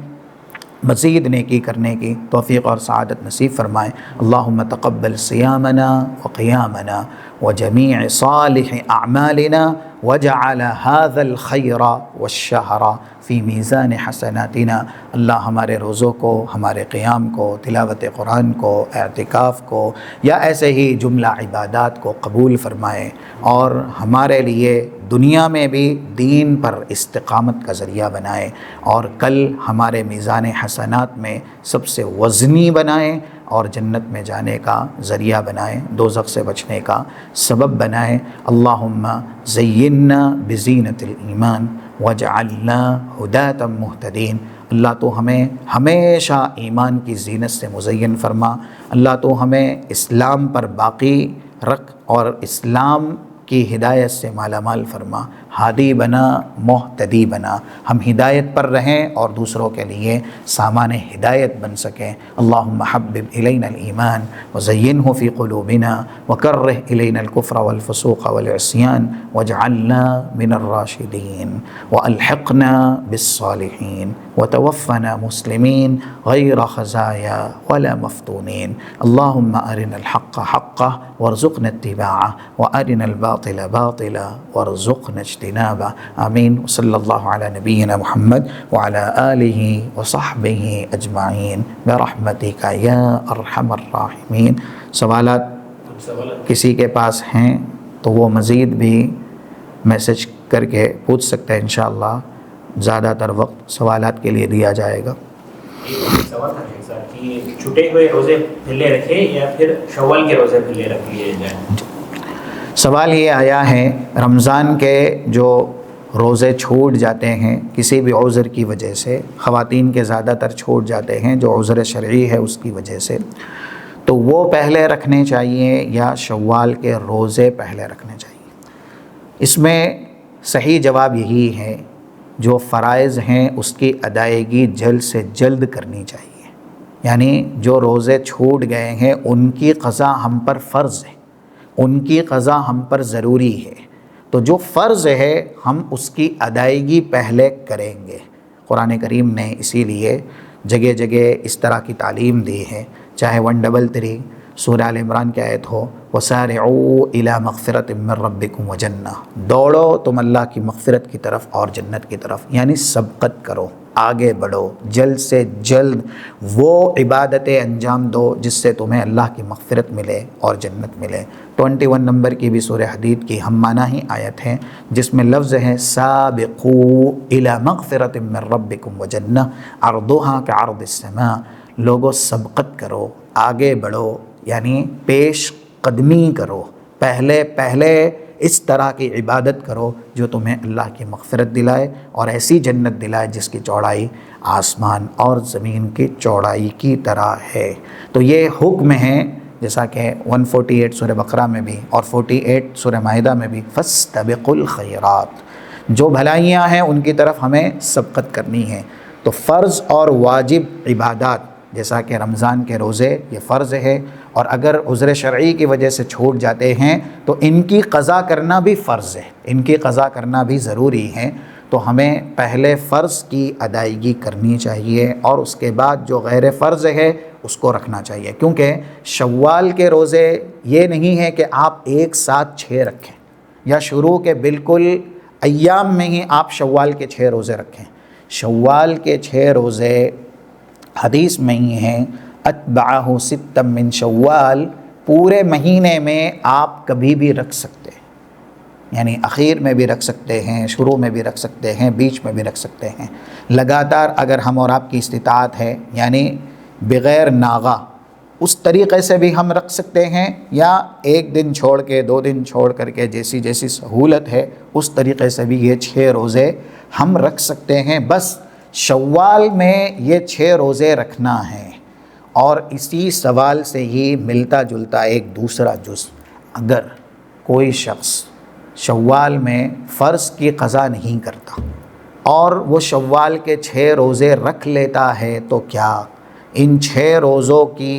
مزید نیکی کرنے کی توفیق اور سعادت نصیب فرمائے۔ اللہم تقبل صیامنا وقیامنا وجمیع صالح اعمالنا وجعل هذا الخیر والشہر فی میزان حسناتنا۔ اللہ ہمارے روزوں کو، ہمارے قیام کو، تلاوت قرآن کو، اعتکاف کو یا ایسے ہی جملہ عبادات کو قبول فرمائے، اور ہمارے لیے دنیا میں بھی دین پر استقامت کا ذریعہ بنائے، اور کل ہمارے میزان حسنات میں سب سے وزنی بنائے، اور جنت میں جانے کا ذریعہ بنائے، دوزخ سے بچنے کا سبب بنائے۔ اللہم زیننا بزینت الایمان واجعلنا ہداة مہتدین۔ اللہ تو ہمیں ہمیشہ ایمان کی زینت سے مزین فرما، اللہ تو ہمیں اسلام پر باقی رکھ اور اسلام کی ہدایت سے مالا مال فرما، ہادی بنا، محتدی بنا، ہم ہدایت پر رہیں اور دوسروں کے لیے سامان ہدایت بن سکیں۔ اللہم حبب الینا الایمان وزینہ فی قلوبنا وکرہ الینا الکفر والفسوق والعصیان واجعلنا من الراشدین والحقنا بالصالحین وتوفنا مسلمین غیر خزایا ولا مفتونین۔ اللہم ارنا الحق حقا وارزقنا اتباعہ وارنا الباطل باطلا وارزقنا اجتنابہ۔ آمین۔ صلی اللہ علی نبینا محمد وعلی آلہ وصحبہ اجمعین برحمتک یا ارحم الراحمین۔ سوالات کسی کے پاس ہیں تو وہ مزید بھی میسج کر کے پوچھ سکتے ہیں، انشاءاللہ زیادہ تر وقت سوالات کے لیے دیا جائے گا۔ سوال تھا سر کہ چھٹے ہوئے روزے پھلے رکھے یا پھر شوال کے روزے پھلے رکھ لیے جائیں؟ سوال یہ آیا ہے رمضان کے جو روزے چھوٹ جاتے ہیں کسی بھی عذر کی وجہ سے، خواتین کے زیادہ تر چھوٹ جاتے ہیں جو عذر شرعی ہے اس کی وجہ سے، تو وہ پہلے رکھنے چاہیے یا شوال کے روزے پہلے رکھنے چاہیے؟ اس میں صحیح جواب یہی ہے جو فرائض ہیں اس کی ادائیگی جلد سے جلد کرنی چاہیے، یعنی جو روزے چھوٹ گئے ہیں ان کی قضا ہم پر فرض ہے، ان کی قضا ہم پر ضروری ہے، تو جو فرض ہے ہم اس کی ادائیگی پہلے کریں گے۔ قرآن کریم نے اسی لیے جگہ جگہ اس طرح کی تعلیم دی ہے، چاہے 133 سورہ آل عمران کی آیت ہو، وَسَارِعُوا إِلَىٰ مَغْفِرَةٍ مِّن رَبِّكُمْ وَجَنَّةٍ، دوڑو تم اللہ کی مغفرت کی طرف اور جنت کی طرف، یعنی سبقت کرو، آگے بڑھو، جلد سے جلد وہ عبادتیں انجام دو جس سے تمہیں اللہ کی مغفرت ملے اور جنت ملے۔ 21 نمبر کی بھی سورہ حدید کی ہم معنی ہی آیت ہے جس میں لفظ ہے سابقوا الی مغفرۃ من ربکم وجنہ عرضها کعرض السماء، لوگو سبقت کرو، آگے بڑھو، یعنی پیش قدمی کرو، پہلے اس طرح کی عبادت کرو جو تمہیں اللہ کی مغفرت دلائے اور ایسی جنت دلائے جس کی چوڑائی آسمان اور زمین کی چوڑائی کی طرح ہے۔ تو یہ حکم ہے، جیسا کہ 148 سورہ بقرہ میں بھی اور 48 سورہ مائدہ میں بھی، فاستبقوا الخیرات، جو بھلائیاں ہیں ان کی طرف ہمیں سبقت کرنی ہے۔ تو فرض اور واجب عبادات جیسا کہ رمضان کے روزے یہ فرض ہے، اور اگر عذر شرعی کی وجہ سے چھوٹ جاتے ہیں تو ان کی قضا کرنا بھی فرض ہے، ان کی قضا کرنا بھی ضروری ہے۔ تو ہمیں پہلے فرض کی ادائیگی کرنی چاہیے اور اس کے بعد جو غیر فرض ہے اس کو رکھنا چاہیے، کیونکہ شوال کے روزے یہ نہیں ہے کہ آپ ایک ساتھ 6 رکھیں یا شروع کے بالکل ایام میں ہی آپ شوال کے 6 روزے رکھیں۔ شوال کے 6 روزے حدیث میں ہی ہیں، اتبعہ 6 من شوال، پورے مہینے میں آپ کبھی بھی رکھ سکتے ہیں، یعنی اخیر میں بھی رکھ سکتے ہیں، شروع میں بھی رکھ سکتے ہیں، بیچ میں بھی رکھ سکتے ہیں، لگاتار اگر ہم اور آپ کی استطاعت ہے، یعنی بغیر ناغہ اس طریقے سے بھی ہم رکھ سکتے ہیں، یا ایک دن چھوڑ کے 2 دن چھوڑ کر کے جیسی سہولت ہے اس طریقے سے بھی یہ 6 روزے ہم رکھ سکتے ہیں۔ بس شوال میں یہ 6 روزے رکھنا ہے۔ اور اسی سوال سے ہی ملتا جلتا ایک دوسرا جز، اگر کوئی شخص شوال میں فرض کی قضا نہیں کرتا اور وہ شوال کے 6 روزے رکھ لیتا ہے تو کیا ان 6 روزوں کی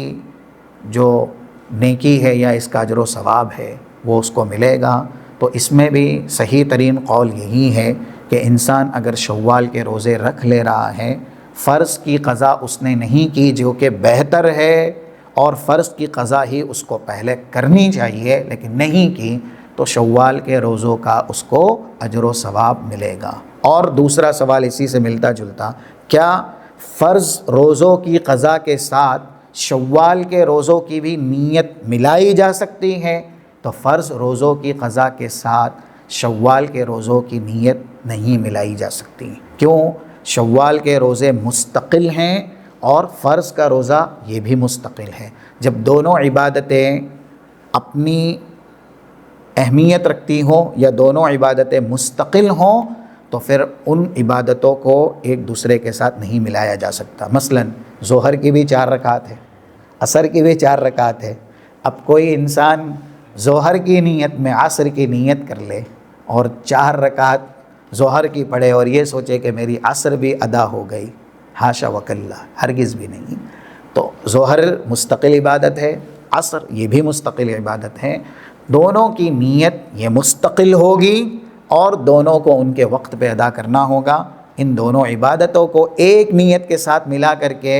جو نیکی ہے یا اس کا اجر و ثواب ہے وہ اس کو ملے گا؟ تو اس میں بھی صحیح ترین قول یہی ہے کہ انسان اگر شوال کے روزے رکھ لے رہا ہے، فرض کی قضا اس نے نہیں کی جو کہ بہتر ہے، اور فرض کی قضا ہی اس کو پہلے کرنی چاہیے لیکن نہیں کی، تو شوال کے روزوں کا اس کو اجر و ثواب ملے گا۔ اور دوسرا سوال اسی سے ملتا جلتا، کیا فرض روزوں کی قضا کے ساتھ شوال کے روزوں کی بھی نیت ملائی جا سکتی ہے؟ تو فرض روزوں کی قضا کے ساتھ شوال کے روزوں کی نیت نہیں ملائی جا سکتی۔ کیوں؟ شوال کے روزے مستقل ہیں اور فرض کا روزہ یہ بھی مستقل ہے۔ جب دونوں عبادتیں اپنی اہمیت رکھتی ہوں یا دونوں عبادتیں مستقل ہوں تو پھر ان عبادتوں کو ایک دوسرے کے ساتھ نہیں ملایا جا سکتا۔ مثلا ظہر کی بھی 4 رکعت ہے، عصر کی بھی 4 رکعت ہے۔ اب کوئی انسان ظہر کی نیت میں عصر کی نیت کر لے اور 4 رکعت ظہر کی پڑھے اور یہ سوچے کہ میری عصر بھی ادا ہو گئی، حاشا وکلا، ہرگز بھی نہیں۔ تو ظہر مستقل عبادت ہے، عصر یہ بھی مستقل عبادت ہے، دونوں کی نیت یہ مستقل ہوگی اور دونوں کو ان کے وقت پہ ادا کرنا ہوگا۔ ان دونوں عبادتوں کو ایک نیت کے ساتھ ملا کر کے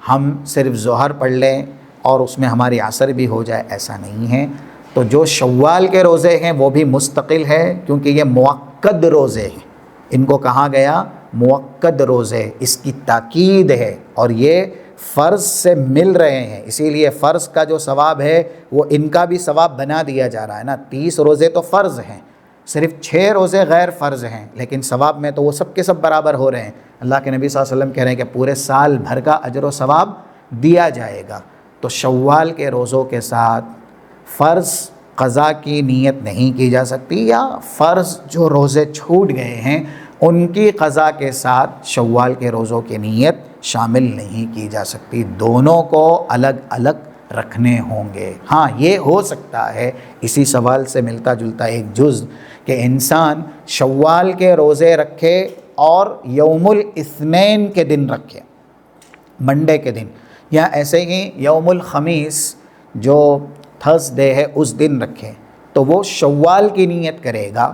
ہم صرف ظہر پڑھ لیں اور اس میں ہماری عصر بھی ہو جائے، ایسا نہیں ہے۔ تو جو شوال کے روزے ہیں وہ بھی مستقل ہے کیونکہ یہ موقد روزے ہیں، ان کو کہا گیا موقد روزے، اس کی تاکید ہے، اور یہ فرض سے مل رہے ہیں، اسی لیے فرض کا جو ثواب ہے وہ ان کا بھی ثواب بنا دیا جا رہا ہے نا۔ 30 روزے تو فرض ہیں، صرف 6 روزے غیر فرض ہیں، لیکن ثواب میں تو وہ سب کے سب برابر ہو رہے ہیں۔ اللہ کے نبی صلی اللہ علیہ وسلم کہہ رہے ہیں کہ پورے سال بھر کا اجر و ثواب دیا جائے گا۔ تو شوال کے روزوں کے ساتھ فرض قضا کی نیت نہیں کی جا سکتی، یا فرض جو روزے چھوٹ گئے ہیں ان کی قضا کے ساتھ شوال کے روزوں کی نیت شامل نہیں کی جا سکتی، دونوں کو الگ الگ رکھنے ہوں گے۔ ہاں یہ ہو سکتا ہے، اسی سوال سے ملتا جلتا ایک جز، کہ انسان شوال کے روزے رکھے اور یوم الاثنین کے دن رکھے، منڈے کے دن، یا ایسے ہی یوم الخمیس جو تھرسڈے ہے اس دن رکھے، تو وہ شوال کی نیت کرے گا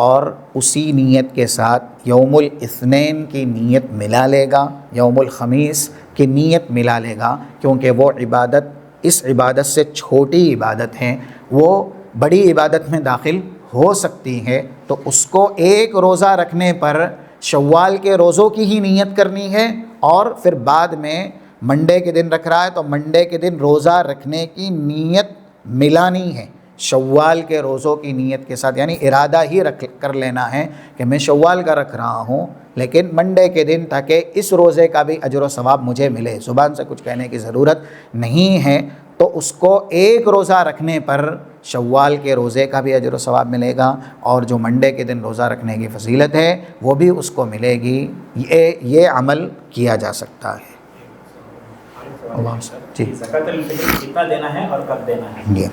اور اسی نیت کے ساتھ یوم الاثنین کی نیت ملا لے گا، یوم الخمیس کی نیت ملا لے گا، کیونکہ وہ عبادت اس عبادت سے چھوٹی عبادت ہیں، وہ بڑی عبادت میں داخل ہو سکتی ہے، تو اس کو ایک روزہ رکھنے پر شوال کے روزوں کی ہی نیت کرنی ہے، اور پھر بعد میں منڈے کے دن رکھ رہا ہے تو منڈے کے دن روزہ رکھنے کی نیت ملانی ہے شوال کے روزوں کی نیت کے ساتھ، یعنی ارادہ ہی کر لینا ہے کہ میں شوال کا رکھ رہا ہوں لیکن منڈے کے دن، تاکہ اس روزے کا بھی اجر و ثواب مجھے ملے، زبان سے کچھ کہنے کی ضرورت نہیں ہے، تو اس کو ایک روزہ رکھنے پر شوال کے روزے کا بھی اجر و ثواب ملے گا، اور جو منڈے کے دن روزہ رکھنے کی فضیلت ہے وہ بھی اس کو ملے گی۔ یہ عمل کیا جا سکتا ہے۔ جی، زکوٰۃ الفطر کتنا دینا ہے اور کب دینا ہے؟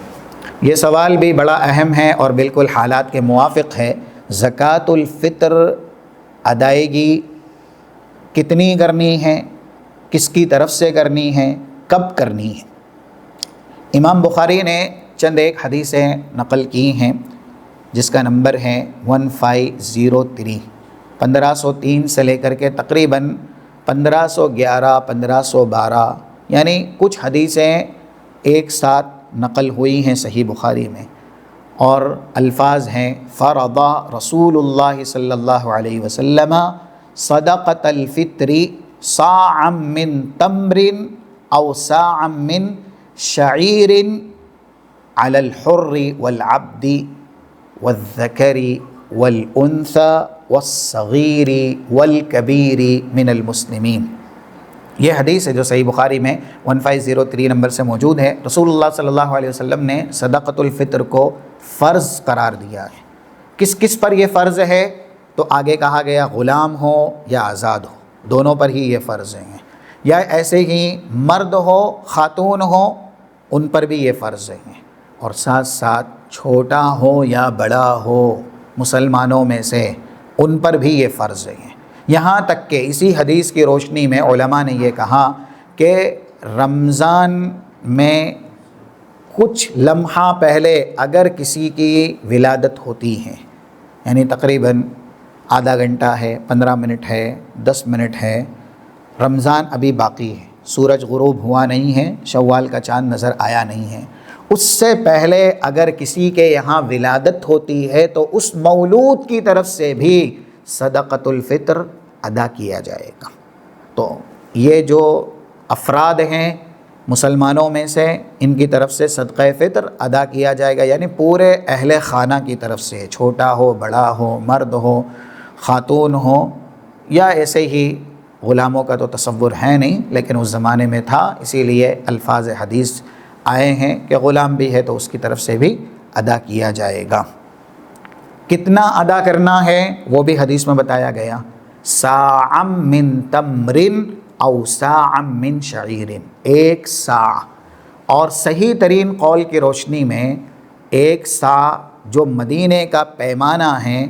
یہ سوال بھی بڑا اہم ہے اور بالکل حالات کے موافق ہے۔ زکوٰۃ الفطر ادائیگی کتنی کرنی ہے، کس کی طرف سے کرنی ہے، کب کرنی ہے؟ امام بخاری نے چند ایک حدیثیں نقل کی ہیں جس کا نمبر ہے 1503، 1503 سے لے کر کے تقریباً 1511 1512، یعنی کچھ حدیثیں ایک ساتھ نقل ہوئی ہیں صحیح بخاری میں، اور الفاظ ہیں فرض رسول اللہ صلی اللہ علیہ وسلم صدقۃ الفطر صاعا من تمر او صاعا من شعیر علی الحر والعبد والذکر والانثى والصغیر والکبیر من المسلمین۔ یہ حدیث ہے جو صحیح بخاری میں 1503 نمبر سے موجود ہے۔ رسول اللہ صلی اللہ علیہ وسلم نے صدقۃ الفطر کو فرض قرار دیا ہے۔ کس کس پر یہ فرض ہے؟ تو آگے کہا گیا غلام ہو یا آزاد ہو، دونوں پر ہی یہ فرض ہیں، یا ایسے ہی مرد ہو خاتون ہو ان پر بھی یہ فرض ہیں، اور ساتھ ساتھ چھوٹا ہو یا بڑا ہو مسلمانوں میں سے ان پر بھی یہ فرض ہیں۔ یہاں تک کہ اسی حدیث کی روشنی میں علماء نے یہ کہا کہ رمضان میں کچھ لمحہ پہلے اگر کسی کی ولادت ہوتی ہے، یعنی تقریباً آدھا گھنٹہ ہے، 15 منٹ ہے، 10 منٹ ہے، رمضان ابھی باقی ہے، سورج غروب ہوا نہیں ہے، شوال کا چاند نظر آیا نہیں ہے، اس سے پہلے اگر کسی کے یہاں ولادت ہوتی ہے تو اس مولود کی طرف سے بھی صدقۃ الفطر ادا کیا جائے گا۔ تو یہ جو افراد ہیں مسلمانوں میں سے، ان کی طرف سے صدقہ فطر ادا کیا جائے گا، یعنی پورے اہل خانہ کی طرف سے، چھوٹا ہو بڑا ہو مرد ہو خاتون ہو، یا ایسے ہی غلاموں کا تو تصور ہے نہیں لیکن اس زمانے میں تھا، اسی لیے الفاظ حدیث آئے ہیں کہ غلام بھی ہے تو اس کی طرف سے بھی ادا کیا جائے گا۔ کتنا ادا کرنا ہے وہ بھی حدیث میں بتایا گیا، صاعا من تمر او صاعا من شعیر، 1 صاع، اور صحیح ترین قول کی روشنی میں 1 صاع جو مدینے کا پیمانہ ہے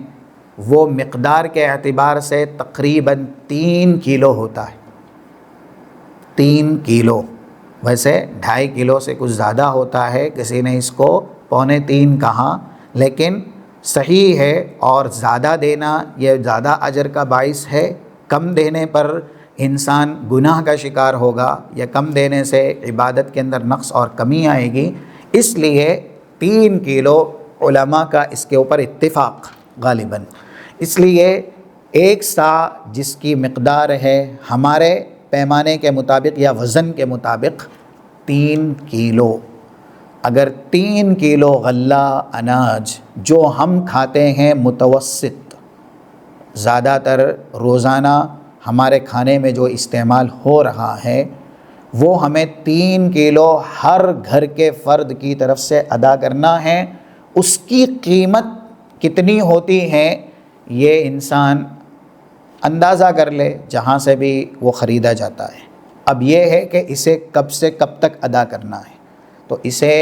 وہ مقدار کے اعتبار سے تقریباً 3 کلو ہوتا ہے، 3 کلو، ویسے 2.5 کلو سے کچھ زیادہ ہوتا ہے، کسی نے اس کو 2.25 کہا، لیکن صحیح ہے، اور زیادہ دینا یہ زیادہ اجر کا باعث ہے، کم دینے پر انسان گناہ کا شکار ہوگا، یا کم دینے سے عبادت کے اندر نقص اور کمی آئے گی، اس لیے 3 کلو علماء کا اس کے اوپر اتفاق غالباً، اس لیے 1 صاع جس کی مقدار ہے ہمارے پیمانے کے مطابق یا وزن کے مطابق 3 کلو، اگر 3 کلو غلہ اناج جو ہم کھاتے ہیں متوسط، زیادہ تر روزانہ ہمارے کھانے میں جو استعمال ہو رہا ہے وہ ہمیں 3 کلو ہر گھر کے فرد کی طرف سے ادا کرنا ہے، اس کی قیمت کتنی ہوتی ہے یہ انسان اندازہ کر لے جہاں سے بھی وہ خریدا جاتا ہے۔ اب یہ ہے کہ اسے کب سے کب تک ادا کرنا ہے، تو اسے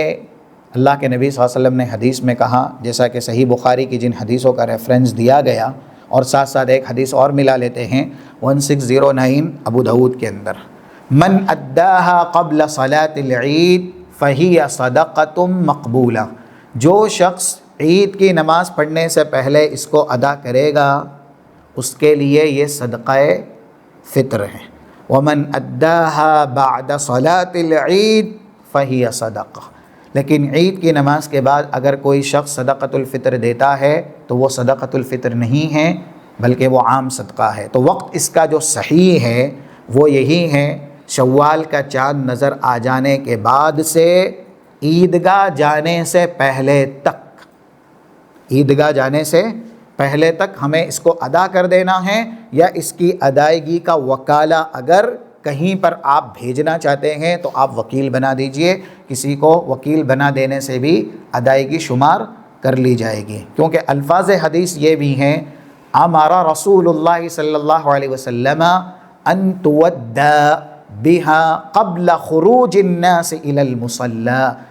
اللہ کے نبی صلی اللہ علیہ وسلم نے حدیث میں کہا، جیسا کہ صحیح بخاری کی جن حدیثوں کا ریفرنس دیا گیا، اور ساتھ ساتھ ایک حدیث اور ملا لیتے ہیں 1609 ابو داؤد کے اندر، من اداها قبل صلاۃ العید فہی صدقۃ مقبولہ، جو شخص عید کی نماز پڑھنے سے پہلے اس کو ادا کرے گا اس کے لیے یہ صدقہ فطر ہے. ومن اداها بعد صلاۃ العید فہی صدقہ. لیکن عید کی نماز کے بعد اگر کوئی شخص صدقۃ الفطر دیتا ہے تو وہ صدقۃ الفطر نہیں ہے بلکہ وہ عام صدقہ ہے. تو وقت اس کا جو صحیح ہے وہ یہی ہے، شوال کا چاند نظر آ جانے کے بعد سے عیدگاہ جانے سے پہلے تک، عیدگاہ جانے سے پہلے تک ہمیں اس کو ادا کر دینا ہے، یا اس کی ادائیگی کا وکالہ اگر کہیں پر آپ بھیجنا چاہتے ہیں تو آپ وکیل بنا دیجئے. کسی کو وکیل بنا دینے سے بھی ادائیگی شمار کر لی جائے گی، کیونکہ الفاظ حدیث یہ بھی ہیں، امر رسول اللہ صلی اللہ علیہ وسلم ان تودع بها قبل خروج الناس الى المصلی.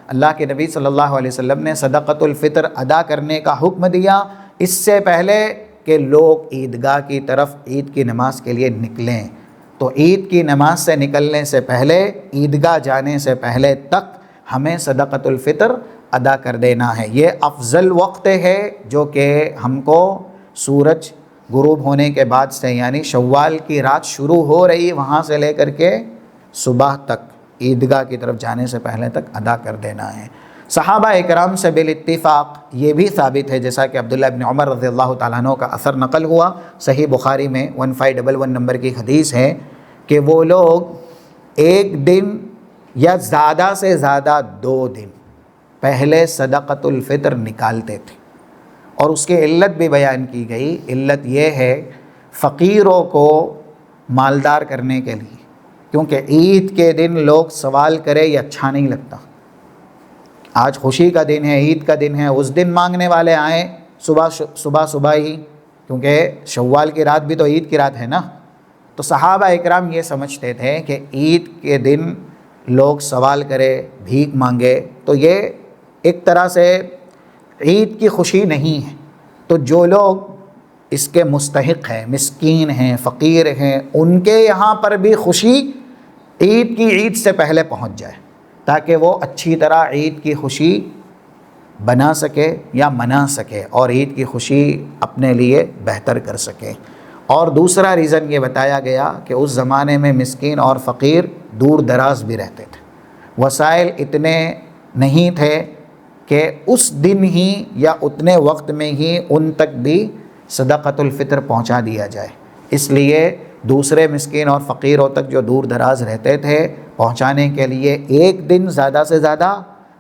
اللہ کے نبی صلی اللہ علیہ وسلم نے صدقۃ الفطر ادا کرنے کا حکم دیا اس سے پہلے کہ لوگ عیدگاہ کی طرف عید کی نماز کے لیے نکلیں. تو عید کی نماز سے نکلنے سے پہلے، عیدگاہ جانے سے پہلے تک ہمیں صدقۃ الفطر ادا کر دینا ہے. یہ افضل وقت ہے جو کہ ہم کو سورج غروب ہونے کے بعد سے، یعنی شوال کی رات شروع ہو رہی وہاں سے لے کر کے صبح تک عیدگاہ کی طرف جانے سے پہلے تک ادا کر دینا ہے. صحابہ اکرام سے بالاتفاق یہ بھی ثابت ہے، جیسا کہ عبداللہ ابن عمر رضی اللہ تعالیٰ عنہ کا اثر نقل ہوا، صحیح بخاری میں 1511 نمبر کی حدیث ہے کہ وہ لوگ ایک دن یا زیادہ سے زیادہ 2 دن پہلے صدقۃ الفطر نکالتے تھے. اور اس کی علت بھی بیان کی گئی. علت یہ ہے فقیروں کو مالدار کرنے کے لیے، کیونکہ عید کے دن لوگ سوال کرے یہ اچھا نہیں لگتا. آج خوشی کا دن ہے، عید کا دن ہے، اس دن مانگنے والے آئیں صبح ہی، کیونکہ شوال کی رات بھی تو عید کی رات ہے نا. تو صحابہ اکرام یہ سمجھتے تھے کہ عید کے دن لوگ سوال کرے، بھیک مانگے، تو یہ ایک طرح سے عید کی خوشی نہیں ہے. تو جو لوگ اس کے مستحق ہیں، مسکین ہیں، فقیر ہیں، ان کے یہاں پر بھی خوشی عید کی عید سے پہلے پہنچ جائے، تاکہ وہ اچھی طرح عید کی خوشی بنا سکے یا منا سکے اور عید کی خوشی اپنے لیے بہتر کر سکے. اور دوسرا ریزن یہ بتایا گیا کہ اس زمانے میں مسکین اور فقیر دور دراز بھی رہتے تھے، وسائل اتنے نہیں تھے کہ اس دن ہی یا اتنے وقت میں ہی ان تک بھی صدقۃ الفطر پہنچا دیا جائے. اس لیے دوسرے مسکین اور فقیروں تک جو دور دراز رہتے تھے پہنچانے کے لیے ایک دن زیادہ سے زیادہ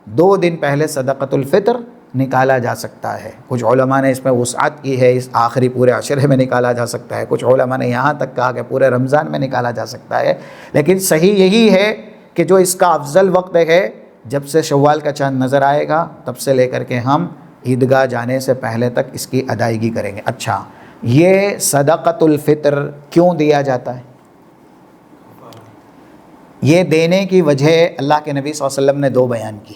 2 دن پہلے صدقۃ الفطر نکالا جا سکتا ہے. کچھ علماء نے اس میں وسعت کی ہے، اس آخری پورے عشرے میں نکالا جا سکتا ہے. کچھ علماء نے یہاں تک کہا کہ پورے رمضان میں نکالا جا سکتا ہے. لیکن صحیح یہی ہے کہ جو اس کا افضل وقت ہے جب سے شوال کا چاند نظر آئے گا تب سے لے کر کے ہم عیدگاہ جانے سے پہلے تک اس کی ادائیگی کریں گے. اچھا، یہ صدقۃ الفطر کیوں دیا جاتا ہے؟ یہ دینے کی وجہ اللہ کے نبی صلی اللہ علیہ وسلم نے 2 بیان کی.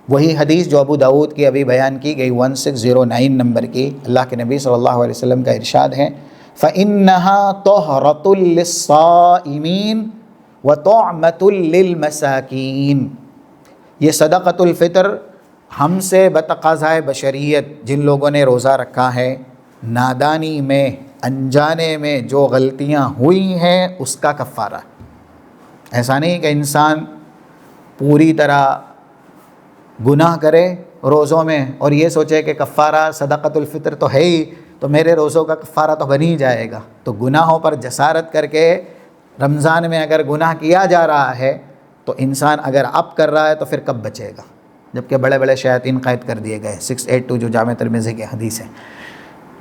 وہی حدیث جو ابو داؤد کی ابھی بیان کی گئی 1609 نمبر کی، اللہ کے نبی صلی اللہ علیہ وسلم کا ارشاد ہے، فَإِنَّهَا طَهْرَةٌ لِلصَّائِمِينَ وَطُعْمَةٌ لِلْمَسَاكِينَ. یہ صدقۃ الفطر ہم سے بتقاضائے بشریت جن لوگوں نے روزہ رکھا ہے، نادانی میں، انجانے میں جو غلطیاں ہوئی ہیں اس کا کفارہ. ایسا نہیں کہ انسان پوری طرح گناہ کرے روزوں میں اور یہ سوچے کہ کفارہ صدقۃ الفطر تو ہے ہی تو میرے روزوں کا کفارہ تو بن ہی جائے گا. تو گناہوں پر جسارت کر کے رمضان میں اگر گناہ کیا جا رہا ہے تو انسان اگر اب کر رہا ہے تو پھر کب بچے گا، جبکہ بڑے بڑے شیاطین قید کر دیے گئے. 682 جو جامع ترمذی کی حدیث ہے.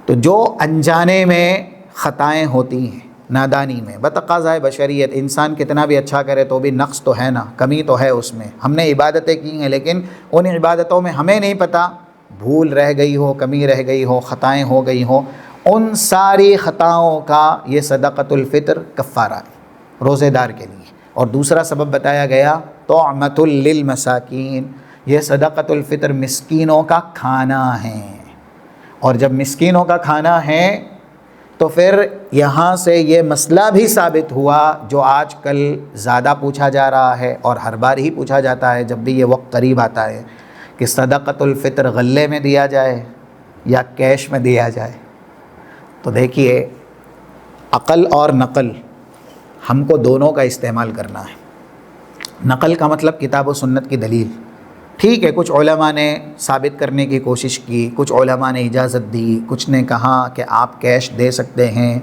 تو جو انجانے میں خطائیں ہوتی ہیں، نادانی میں، بتقاضائے بشریت، انسان کتنا بھی اچھا کرے تو بھی نقص تو ہے نا، کمی تو ہے اس میں. ہم نے عبادتیں کی ہیں لیکن ان عبادتوں میں ہمیں نہیں پتہ، بھول رہ گئی ہو، کمی رہ گئی ہو، خطائیں ہو گئی ہوں، ان ساری خطاؤں کا یہ صدقۃ الفطر کفارہ ہے روزے دار کے لیے. اور دوسرا سبب بتایا گیا طعمۃ للمساکین، یہ صدقۃ الفطر مسکینوں کا کھانا ہے. اور جب مسکینوں کا کھانا ہے تو پھر یہاں سے یہ مسئلہ بھی ثابت ہوا جو آج کل زیادہ پوچھا جا رہا ہے اور ہر بار ہی پوچھا جاتا ہے جب بھی یہ وقت قریب آتا ہے، کہ صدقۃ الفطر غلے میں دیا جائے یا کیش میں دیا جائے؟ تو دیکھیے عقل اور نقل ہم کو دونوں کا استعمال کرنا ہے۔ نقل کا مطلب کتاب و سنت کی دلیل، ٹھیک ہے، کچھ علماء نے ثابت کرنے کی کوشش کی، کچھ علماء نے اجازت دی، کچھ نے کہا کہ آپ کیش دے سکتے ہیں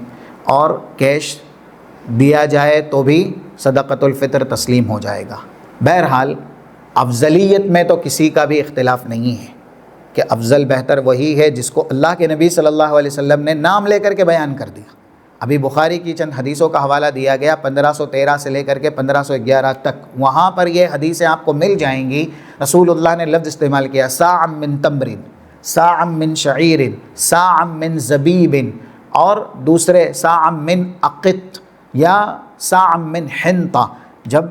اور کیش دیا جائے تو بھی صدقۃ الفطر تسلیم ہو جائے گا۔ بہرحال افضلیت میں تو کسی کا بھی اختلاف نہیں ہے کہ افضل بہتر وہی ہے جس کو اللہ کے نبی صلی اللہ علیہ وسلم نے نام لے کر کے بیان کر دیا۔ ابھی بخاری کی چند حدیثوں کا حوالہ دیا گیا 1513 سے لے کر کے 1511 تک، وہاں پر یہ حدیثیں آپ کو مل جائیں گی۔ رسول اللہ نے لفظ استعمال کیا صاع من تمر، صاع من شعیر، صاع من زبیب، اور دوسرے صاع من عقط یا صاع من حنطہ۔ جب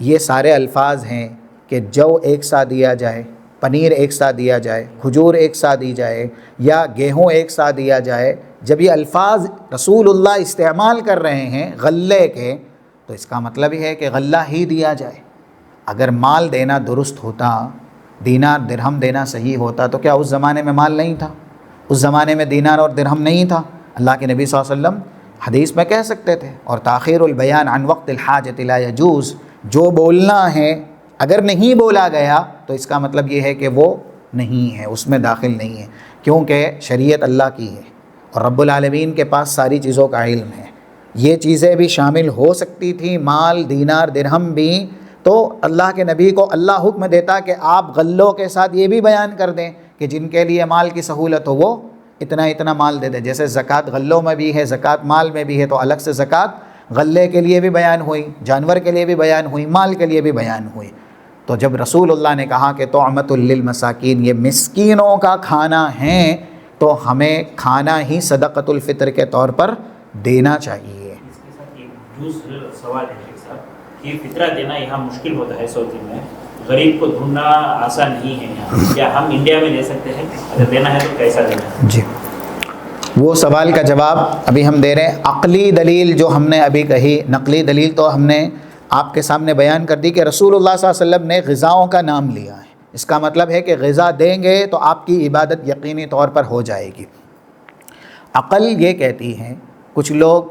یہ سارے الفاظ ہیں کہ جو ایک سا دیا جائے، پنیر ایک سا دیا جائے، کھجور ایک سا دی جائے، یا گیہوں ایک سا دیا جائے، جب یہ الفاظ رسول اللہ استعمال کر رہے ہیں غلے کے، تو اس کا مطلب یہ ہے کہ غلہ ہی دیا جائے۔ اگر مال دینا درست ہوتا، دینار درہم دینا صحیح ہوتا، تو کیا اس زمانے میں مال نہیں تھا؟ اس زمانے میں دینار اور درہم نہیں تھا؟ اللہ کے نبی صلی اللہ علیہ وسلم حدیث میں کہہ سکتے تھے، اور تاخیر البیان عن وقت الحاجۃ لا یجوز، جو بولنا ہے اگر نہیں بولا گیا تو اس کا مطلب یہ ہے کہ وہ نہیں ہے، اس میں داخل نہیں ہے، کیونکہ شریعت اللہ کی ہے اور رب العالمین کے پاس ساری چیزوں کا علم ہے۔ یہ چیزیں بھی شامل ہو سکتی تھیں، مال دینار درہم بھی، تو اللہ کے نبی کو اللہ حکم دیتا کہ آپ غلوں کے ساتھ یہ بھی بیان کر دیں کہ جن کے لیے مال کی سہولت ہو وہ اتنا اتنا مال دے دیں۔ جیسے زکوٰۃ غلوں میں بھی ہے، زکوٰۃ مال میں بھی ہے، تو الگ سے زکوٰۃ غلے کے لیے بھی بیان ہوئی، جانور کے لیے بھی بیان ہوئی، مال کے لیے بھی بیان ہوئی۔ تو جب رسول اللہ نے کہا کہ طعمۃ للمساکین، یہ مسکینوں کا کھانا ہے، تو ہمیں کھانا ہی صدقۃ الفطر کے طور پر دینا چاہیے۔ اس کے ساتھ ایک دوسرا سوال ہے شیخ صاحب کہ فطرہ دینا یہاں مشکل ہوتا ہے سعودی میں، غریب کو ڈھونڈنا آسان نہیں ہے یہاں، کیا ہم انڈیا میں دے سکتے ہیں؟ اگر دینا ہے تو کیسا دینا ہے؟ جی، وہ سوال کا جواب ابھی ہم دے رہے ہیں۔ عقلی دلیل جو ہم نے ابھی کہی، نقلی دلیل تو ہم نے آپ کے سامنے بیان کر دی کہ رسول اللہ صلی اللہ علیہ وسلم نے غذاؤں کا نام لیا ہے، اس کا مطلب ہے کہ غذا دیں گے تو آپ کی عبادت یقینی طور پر ہو جائے گی۔ عقل یہ کہتی ہے، کچھ لوگ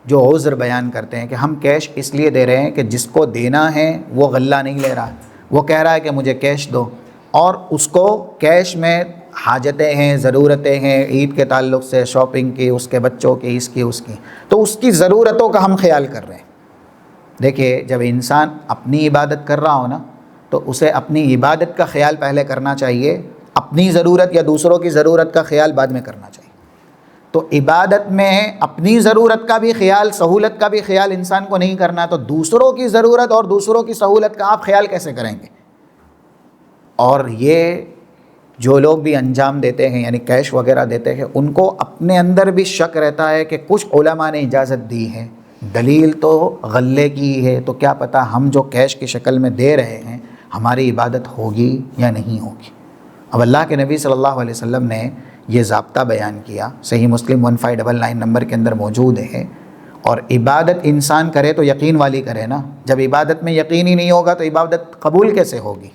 جو عذر بیان کرتے ہیں کہ ہم کیش اس لیے دے رہے ہیں کہ جس کو دینا ہے وہ غلہ نہیں لے رہا، وہ کہہ رہا ہے کہ مجھے کیش دو، اور اس کو کیش میں حاجتیں ہیں، ضرورتیں ہیں، عید کے تعلق سے شاپنگ کی، اس کے بچوں کی، اس کی، تو اس کی ضرورتوں کا ہم خیال کر رہے ہیں۔ دیکھیے، جب انسان اپنی عبادت کر رہا ہو نا، تو اسے اپنی عبادت کا خیال پہلے کرنا چاہیے، اپنی ضرورت یا دوسروں کی ضرورت کا خیال بعد میں کرنا چاہیے۔ تو عبادت میں اپنی ضرورت کا بھی خیال، سہولت کا بھی خیال انسان کو نہیں کرنا، تو دوسروں کی ضرورت اور دوسروں کی سہولت کا آپ خیال کیسے کریں گے؟ اور یہ جو لوگ بھی انجام دیتے ہیں، یعنی کیش وغیرہ دیتے ہیں، ان کو اپنے اندر بھی شک رہتا ہے کہ کچھ علماء نے اجازت دی ہے، دلیل تو غلے کی ہے، تو کیا پتہ ہم جو کیش کی شکل میں دے رہے ہیں ہماری عبادت ہوگی یا نہیں ہوگی۔ اب اللہ کے نبی صلی اللہ علیہ وسلم نے یہ ضابطہ بیان کیا، صحیح مسلم 1599 نمبر کے اندر موجود ہے، اور عبادت انسان کرے تو یقین والی کرے نا۔ جب عبادت میں یقین ہی نہیں ہوگا تو عبادت قبول کیسے ہوگی؟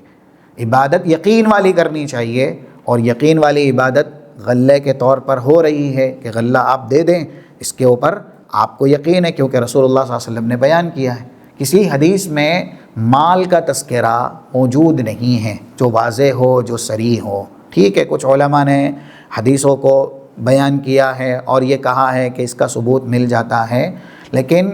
عبادت یقین والی کرنی چاہیے، اور یقین والی عبادت غلے کے طور پر ہو رہی ہے کہ غلہ آپ دے دیں، اس کے اوپر آپ کو یقین ہے کیونکہ رسول اللہ صلی اللہ علیہ وسلم نے بیان کیا ہے۔ کسی حدیث میں مال کا تذکرہ موجود نہیں ہے جو واضح ہو، جو صریح ہو۔ ٹھیک ہے، کچھ علماء نے حدیثوں کو بیان کیا ہے اور یہ کہا ہے کہ اس کا ثبوت مل جاتا ہے، لیکن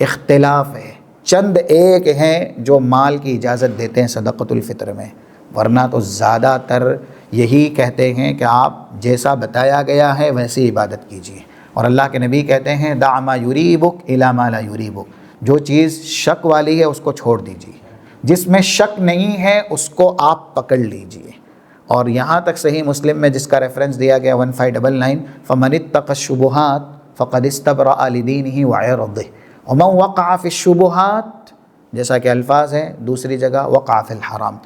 اختلاف ہے۔ چند ایک ہیں جو مال کی اجازت دیتے ہیں صدقۃ الفطر میں، ورنہ تو زیادہ تر یہی کہتے ہیں کہ آپ جیسا بتایا گیا ہے ویسی عبادت کیجیے۔ اور اللہ کے نبی کہتے ہیں دع ما یریبک الی ما لا یریبک، جو چیز شک والی ہے اس کو چھوڑ دیجیے، جس میں شک نہیں ہے اس کو آپ پکڑ لیجیے۔ اور یہاں تک صحیح مسلم میں جس کا ریفرنس دیا گیا 1599، فمن اتقى الشبہات فقد استبرأ لدینہ وعرضہ ومن وقع فی الشبہات، جیسا کہ الفاظ ہیں دوسری جگہ وقع فی الحرام،